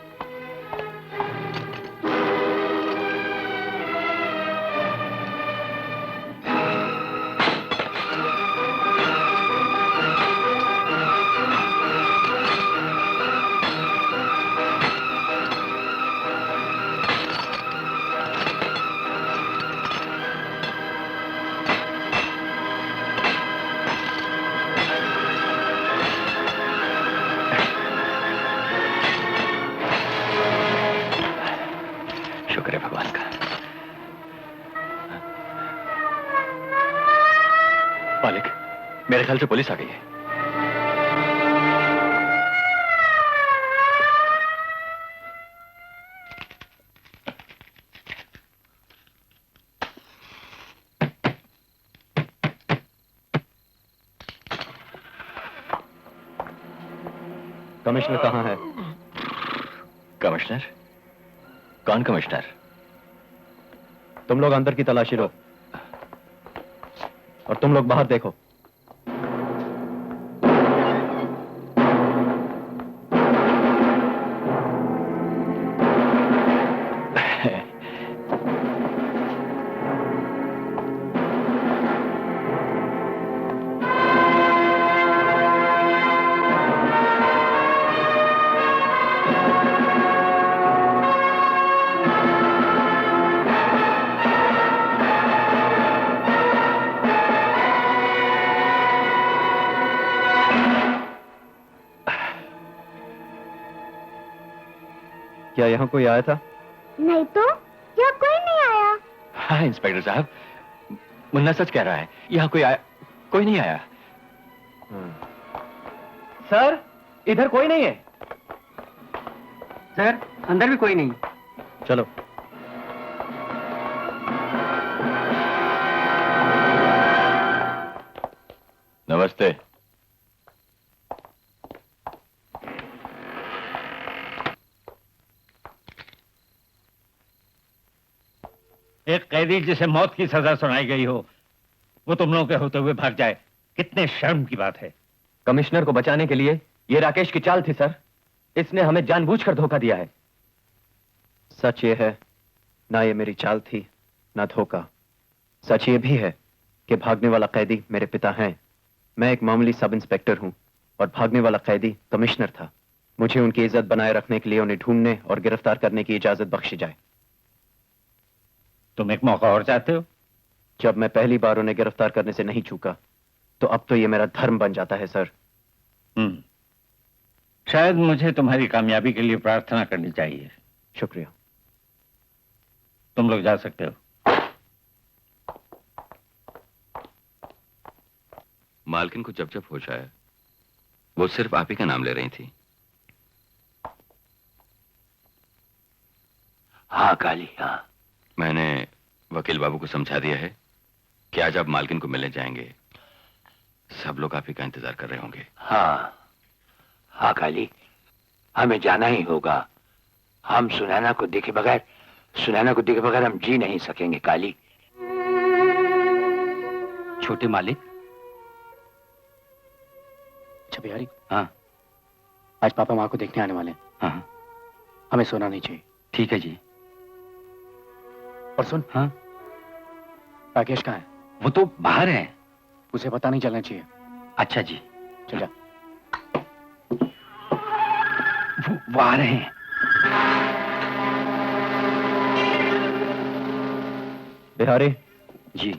K: मालिक, मेरे ख्याल से पुलिस आ गई है।
E: कमिश्नर कहाँ है?
H: कमिश्नर? कौन कमिश्नर?
E: तुम लोग अंदर की तलाशी लो और तुम लोग बाहर देखो। क्या यहाँ कोई आया था?
F: नहीं तो, यहाँ कोई नहीं आया।
H: हाँ इंस्पेक्टर साहब, मुन्ना सच कह रहा है, यहाँ कोई नहीं आया।
D: सर, इधर कोई नहीं है। सर, अंदर भी कोई नहीं। चलो।
H: नमस्ते।
J: एक कैदी जिसे मौत की सजा सुनाई गई हो, वो तुम लोगों के होते हुए भाग जाए, कितने शर्म की बात है।
K: कमिश्नर को बचाने के लिए ये राकेश की चाल थी सर। इसने हमें जानबूझकर धोखा दिया है। सच ये है, ना ये मेरी चाल थी ना धोखा। सच ये भी है कि भागने वाला कैदी मेरे पिता हैं। मैं एक मामूली सब इंस्पेक्टर हूं और भागने वाला कैदी कमिश्नर था। मुझे उनकी इज्जत बनाए रखने के लिए उन्हें ढूंढने और गिरफ्तार करने की इजाजत बख्शी जाए।
J: तुम एक मौका और चाहते हो?
K: जब मैं पहली बार उन्हें गिरफ्तार करने से नहीं चूका, तो अब तो ये मेरा धर्म बन जाता है सर।
J: शायद मुझे तुम्हारी कामयाबी के लिए प्रार्थना करनी चाहिए।
K: शुक्रिया।
J: तुम लोग जा सकते हो।
H: मालकिन को जब जब होश आया, वो सिर्फ आप ही का नाम ले रही थी।
C: हाँ काली, हाँ।
H: मैंने वकील बाबू को समझा दिया है कि आज आप मालकिन को मिलने जाएंगे। सब लोग आप ही का इंतजार कर रहे होंगे।
C: हाँ हाँ काली, हमें जाना ही होगा। हम सुनैना को देखे बगैर हम जी नहीं सकेंगे काली।
M: छोटे मालिक।
D: अच्छा बिहारी।
M: हाँ।
D: आज पापा माँ को देखने आने वाले हैं।
M: हाँ।
D: हमें सोना नहीं चाहिए।
M: ठीक है जी।
D: और सुन।
M: हाँ।
D: राकेश कहाँ है?
M: वो तो बाहर है।
D: उसे पता नहीं चलना चाहिए।
M: अच्छा जी।
D: चल जा।
M: वो आ रहे हैं।
K: बिहारी
M: जी।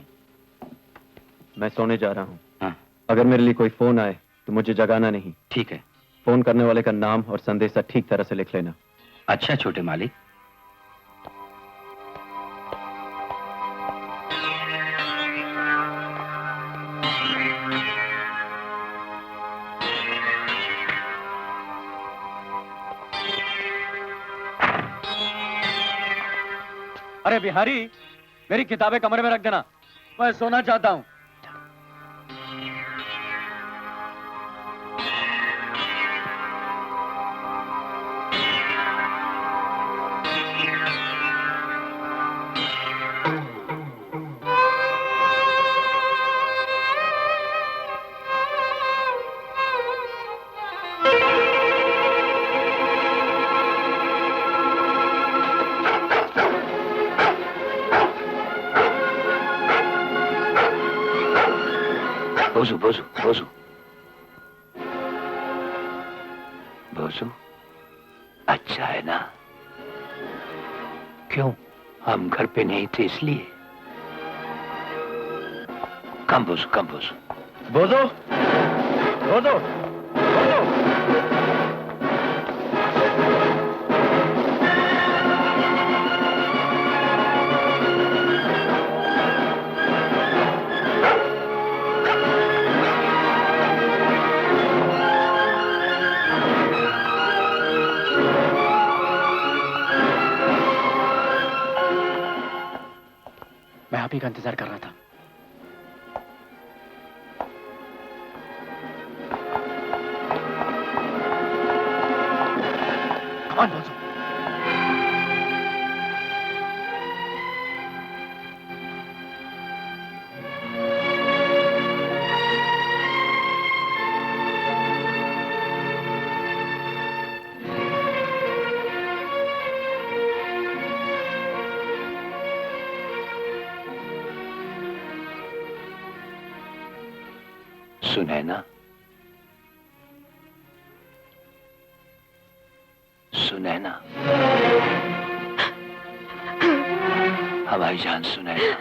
K: मैं सोने जा रहा हूँ।
M: हाँ।
K: अगर मेरे लिए कोई फोन आए तो मुझे जगाना नहीं।
M: ठीक है।
K: फोन करने वाले का नाम और संदेशा ठीक तरह से लिख लेना।
M: अच्छा छोटे मालिक।
D: अरे बिहारी, मेरी किताबें कमरे में रख देना, मैं सोना चाहता हूं।
C: बोसू, अच्छा है ना? क्यों? हम घर पे नहीं थे इसलिए? कम बोसू।
J: बोलो, बोलो, बोलो।
D: मैं आप ही का इंतजार कर रहा था। कौन बोल?
C: सुनैना, सुनैना, हमारी जान सुनैना।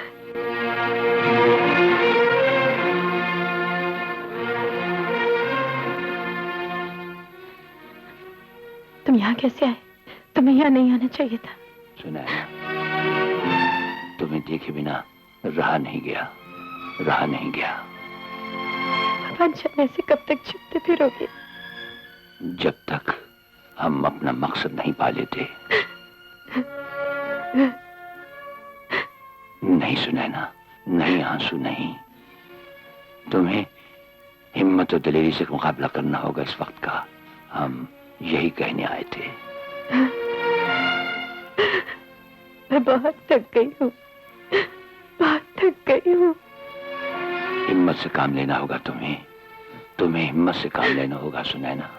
B: तुम यहाँ कैसे आए? तुम्हें यहाँ नहीं आना चाहिए था।
C: सुनैना, तुम्हें देखे बिना रहा नहीं गया।
B: भगवान जाने से कब तक छिपते फिरोगे?
C: जब तक हम अपना मकसद नहीं पा लेते। नहीं सुनैना, नहीं आंसू नहीं। तुम्हें हिम्मत और दिलेरी से मुकाबला करना होगा इस वक्त का। हम यही कहने आए थे।
B: मैं बहुत थक गई हूँ, बहुत थक गई हूँ।
C: हिम्मत से काम लेना होगा तुम्हें, तुम्हें हिम्मत से काम लेना होगा सुनैना।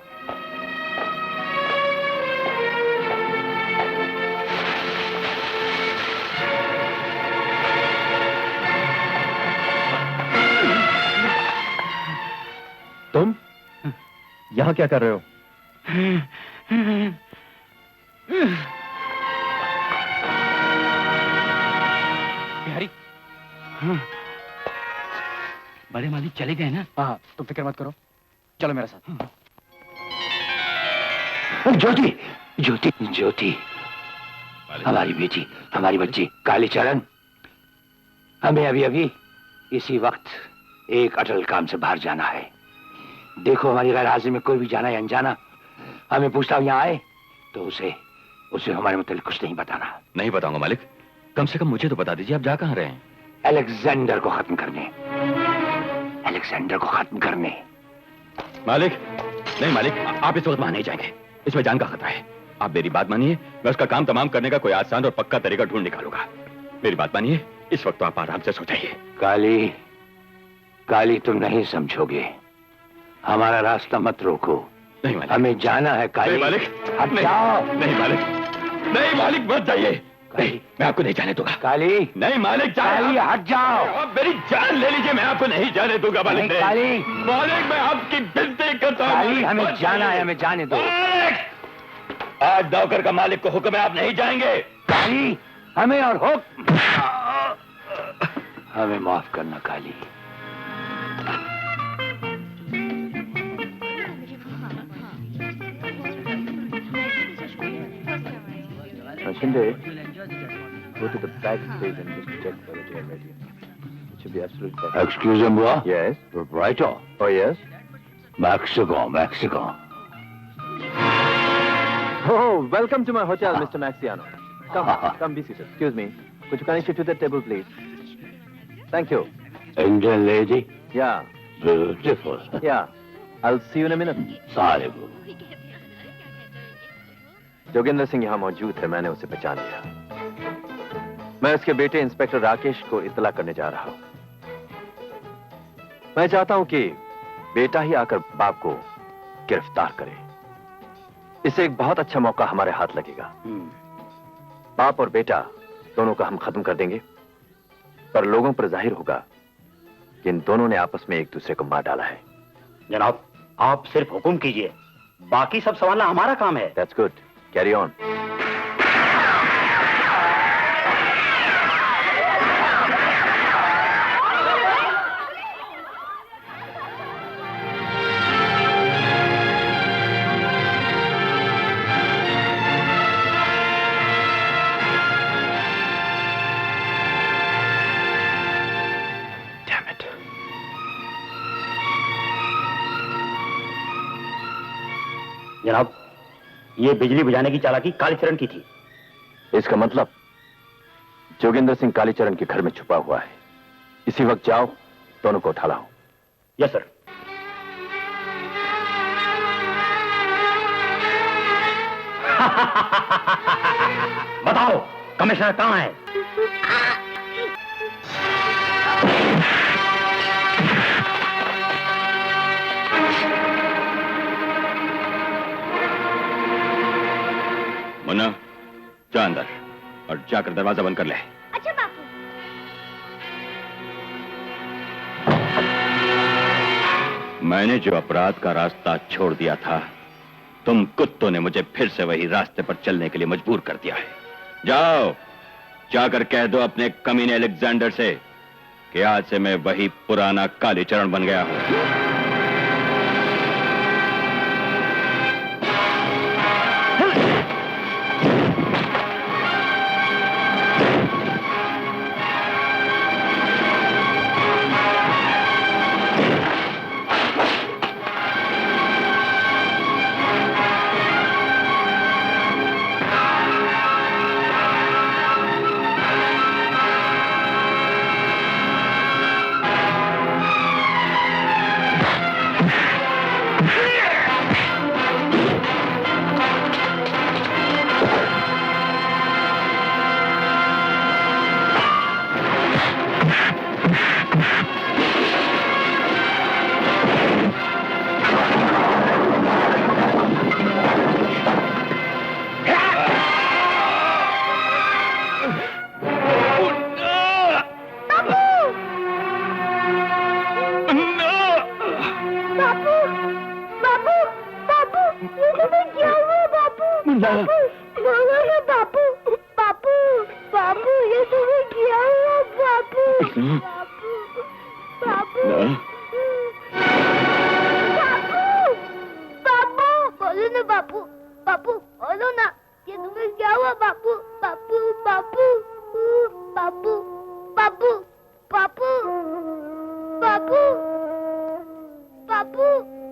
E: तुम यहां क्या कर रहे हो?
M: बिहारी, बड़े मालिक चले गए ना?
D: हाँ, तुम फिक्र मत करो, चलो मेरे साथ।
C: ज्योति, ज्योति, ज्योति, हमारी बेटी, हमारी बच्ची कालीचरण, हमें अभी अभी इसी वक्त एक अटल काम से बाहर जाना है। देखो हमारी गैर हाजिरी में कोई भी जाना या अनजाना हमें पूछता यहाँ आए तो उसे हमारे मुताबिक कुछ नहीं बताना।
K: नहीं बताऊंगा मालिक, कम से कम मुझे तो बता दीजिए आप जा कहाँ रहे हैं?
C: अलेक्जेंडर को खत्म करने, अलेक्जेंडर को खत्म करने।
K: मालिक, नहीं मालिक, आप इस वक्त वहां नहीं जाएंगे, इसमें जान का खतरा है। आप मेरी बात मानिए, मैं उसका काम तमाम करने का कोई आसान और पक्का तरीका ढूंढ निकालूंगा। मेरी बात मानिए, इस वक्त तो आप आराम से सो जाइए।
C: काली, काली तुम नहीं समझोगे, हमारा रास्ता मत रोको।
K: नहीं मालिक,
C: हमें जाना है काली।
K: नहीं मालिक,
C: हट जाओ।
K: नहीं मालिक, नहीं मालिक, मत जाइए। नहीं, मैं आपको नहीं जाने दूंगा।
C: काली,
K: नहीं मालिक,
C: काली हट जाओ।
K: आप मेरी जान ले लीजिए, मैं आपको नहीं जाने दूंगा मालिक।
C: नहीं, काली,
K: मालिक, मैं आपकी विनती करता हूं।
C: काली हमें जाना है, हमें जाने दो।
K: आज नौकर का मालिक को हुक्म है, आप नहीं जाएंगे।
C: काली, हमें और हुक्म, हमें माफ करना काली।
E: Shinde, go to the back stage and just check whether they are ready. It should be absolutely perfect.
C: Excusez-moi.
E: Yes.
C: Proprietor.
E: Oh yes.
C: Mexico, Mexico.
E: Oh, welcome to my hotel, Mr. Maxiano. Come be seated. Excuse me. Could you kindly sit to the table, please? Thank you.
C: Indian lady.
E: Yeah.
C: Beautiful.
E: Yeah. I'll see you in a minute.
C: Sorry.
E: Jogendra Singh यहाँ मौजूद है, मैंने उसे पहचान लिया। मैं उसके बेटे इंस्पेक्टर राकेश को इत्तला करने जा रहा हूँ। मैं चाहता हूँ कि बेटा ही आकर बाप को गिरफ्तार करे। इससे एक बहुत अच्छा मौका हमारे हाथ लगेगा। बाप और बेटा दोनों का हम खत्म कर देंगे, पर लोगों पर जाहिर होगा कि इन दोनों ने आपस में एक दूसरे को मार डाला है।
J: जनाब, आप सिर्फ हुक्म कीजिए, बाकी सब संभालना हमारा काम है।
E: That's good. Carry on.
C: Damn it.
J: जनाब, ये बिजली बुझाने की चालाकी कालीचरण की थी।
E: इसका मतलब जोगेंद्र सिंह कालीचरण के घर में छुपा हुआ है। इसी वक्त जाओ, दोनों को उठा लाओ।
J: Yes sir. बताओ, कमिश्नर कहाँ है?
K: मुन्ना, जा अंदर और जाकर दरवाजा बंद कर ले।
F: अच्छा बापू।
K: मैंने जो अपराध का रास्ता छोड़ दिया था, तुम कुत्तों ने मुझे फिर से वही रास्ते पर चलने के लिए मजबूर कर दिया है। जाओ, जाकर कह दो अपने कमीने अलेक्जेंडर से कि आज से मैं वही पुराना कालीचरण बन गया हूं।
F: बोलो ना बापू, बापू, बापू, ये तुम्हें किया हुआ बापू, बापू, बापू, बापू, बापू, बोलो ना बापू, बापू, बोलो ना, ये तुम्हें क्या हुआ बापू, बापू, बापू, बापू, बापू, बापू, बापू, बापू,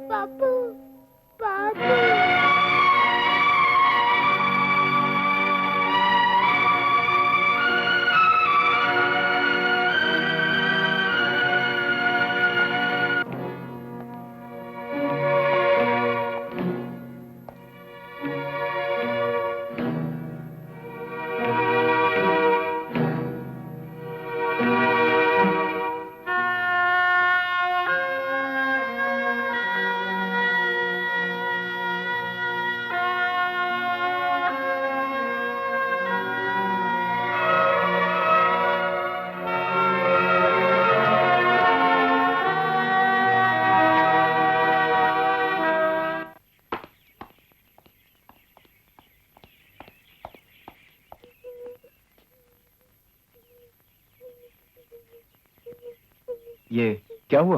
F: बापू, बापू।
E: ये क्या हुआ?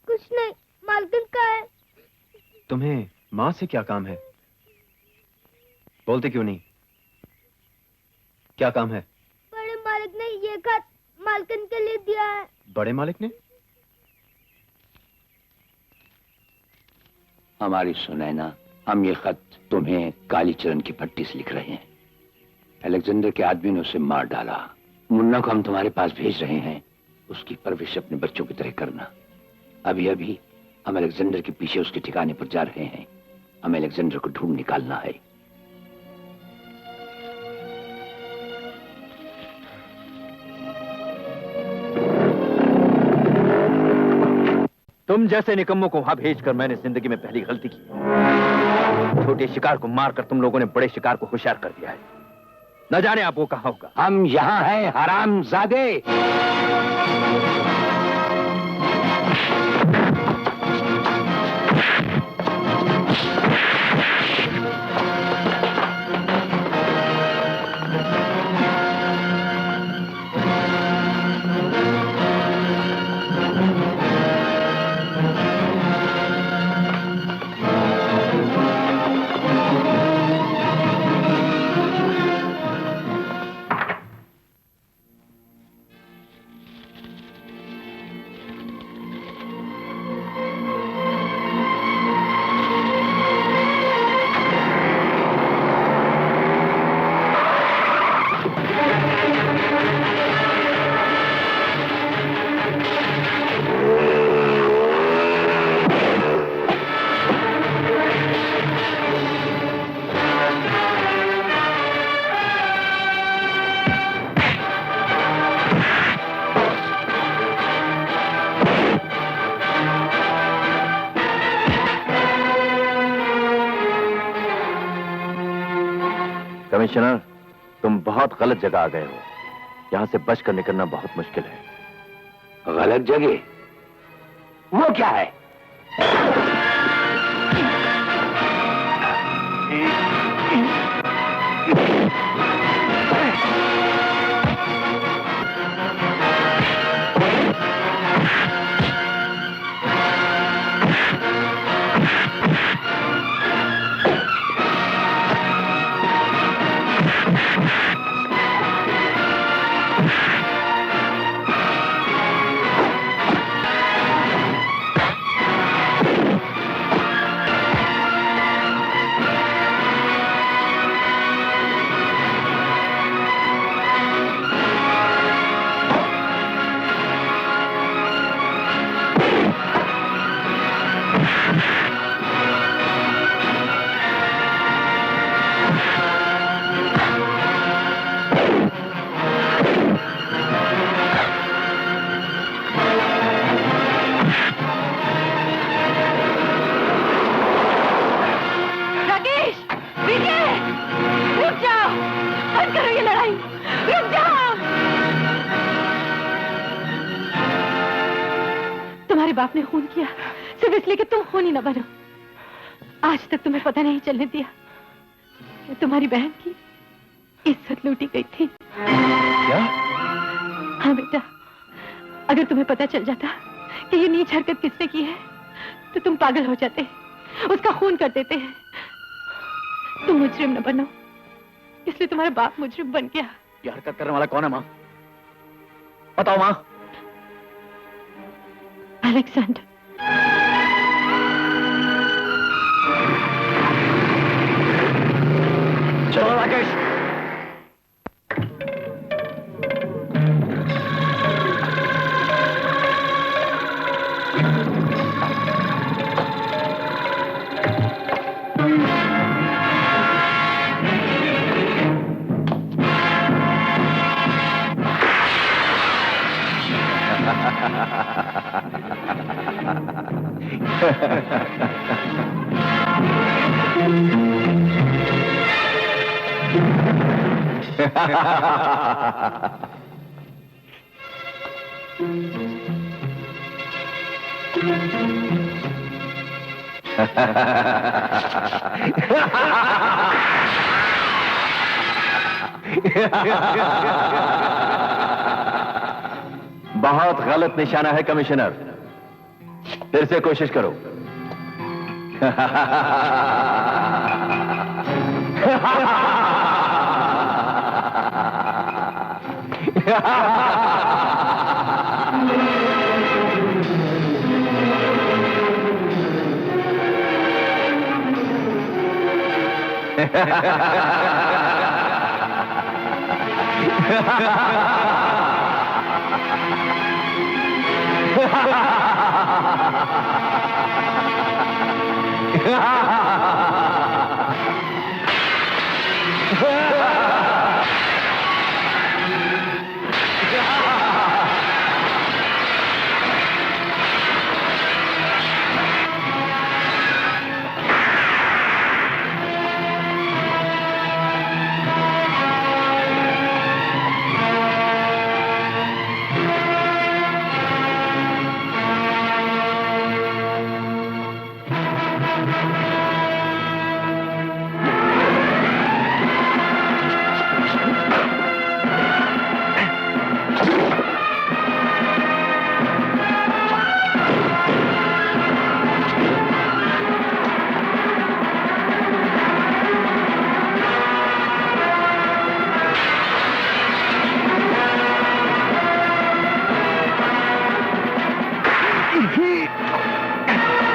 F: कुछ नहीं, मालकिन का है।
E: तुम्हें माँ से क्या काम है? बोलते क्यों नहीं? क्या काम है?
F: बड़े मालिक ने ये खत मालकिन के लिए दिया है।
E: बड़े मालिक ने?
C: हमारी सुनैना, हम ये खत तुम्हें कालीचरण की पट्टी से लिख रहे हैं। अलेक्जेंडर के आदमी ने उसे मार डाला। मुन्ना को हम तुम्हारे पास भेज रहे हैं। उसकी परवरिश अपने बच्चों की तरह करना। अभी अभी हम अलेक्जेंडर के पीछे उसके ठिकाने पर जा रहे हैं। हमें अलेक्जेंडर को ढूंढ निकालना है।
D: तुम जैसे निकम्मों को वहां भेजकर मैंने जिंदगी में पहली गलती की। छोटे शिकार को मारकर तुम लोगों ने बड़े शिकार को होशियार कर दिया है। न जाने आप वो कहां होगा।
C: हम यहां हैं, हरामजादे।
H: कमिश्नर, तुम बहुत गलत जगह आ गए हो। यहां से बचकर निकलना बहुत मुश्किल है।
C: गलत जगह? वो क्या है?
B: तुम्हारे बाप ने खून किया सिर्फ इसलिए कि तुम खूनी न बनो। आज तक तुम्हें पता नहीं चलने दिया। तुम्हारी बहन की इज्जत लूटी गई थी।
E: क्या?
B: हाँ बेटा, अगर तुम्हें पता चल जाता कि ये नीच हरकत किसने की है तो तुम पागल हो जाते, उसका खून कर देते। तुम मुजरिम न बनो, इसलिए तुम्हारा बाप मुजरिम बन गया।
D: ये हरकत करने वाला कौन है माँ? बताओ माँ।
B: अलेक्जेंडर।
D: चलो राकेश।
K: बहुत गलत निशाना है कमिश्नर, फिर से कोशिश करो।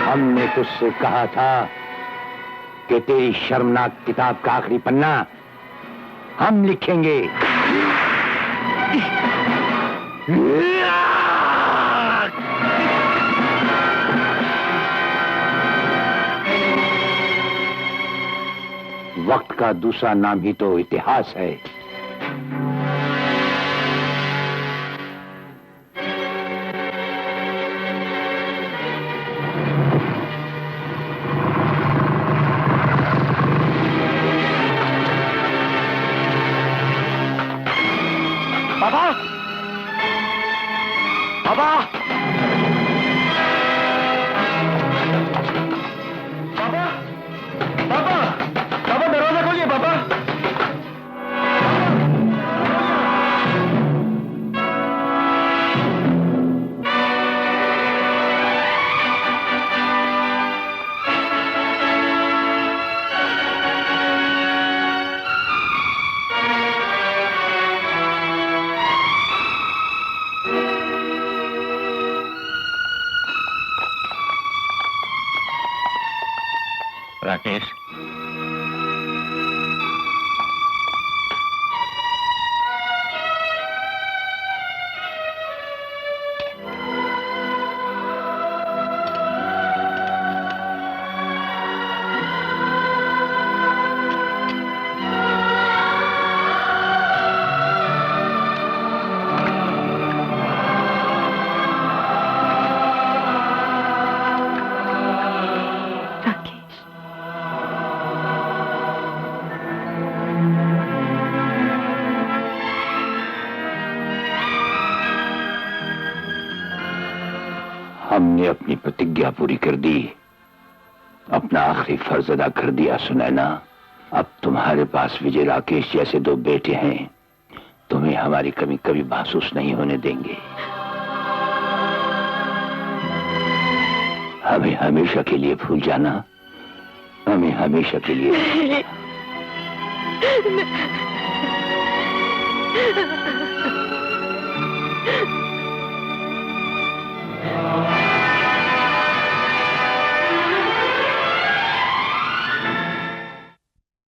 C: हमने तुझसे कहा था कि तेरी शर्मनाक किताब का आखिरी पन्ना हम लिखेंगे। वक्त का दूसरा नाम ही तो इतिहास है।
K: बाबा, बाबा, बाबा, बाबा, बाबा दरवाजा खोलिए बाबा।
J: राकेश,
C: हमने अपनी प्रतिज्ञा पूरी कर दी, अपना आखिरी फर्ज अदा कर दिया सुनैना। अब तुम्हारे पास विजय राकेश जैसे दो बेटे हैं, तुम्हें हमारी कमी कभी महसूस नहीं होने देंगे। हमें हमेशा के लिए भूल जाना, हमें हमेशा के लिए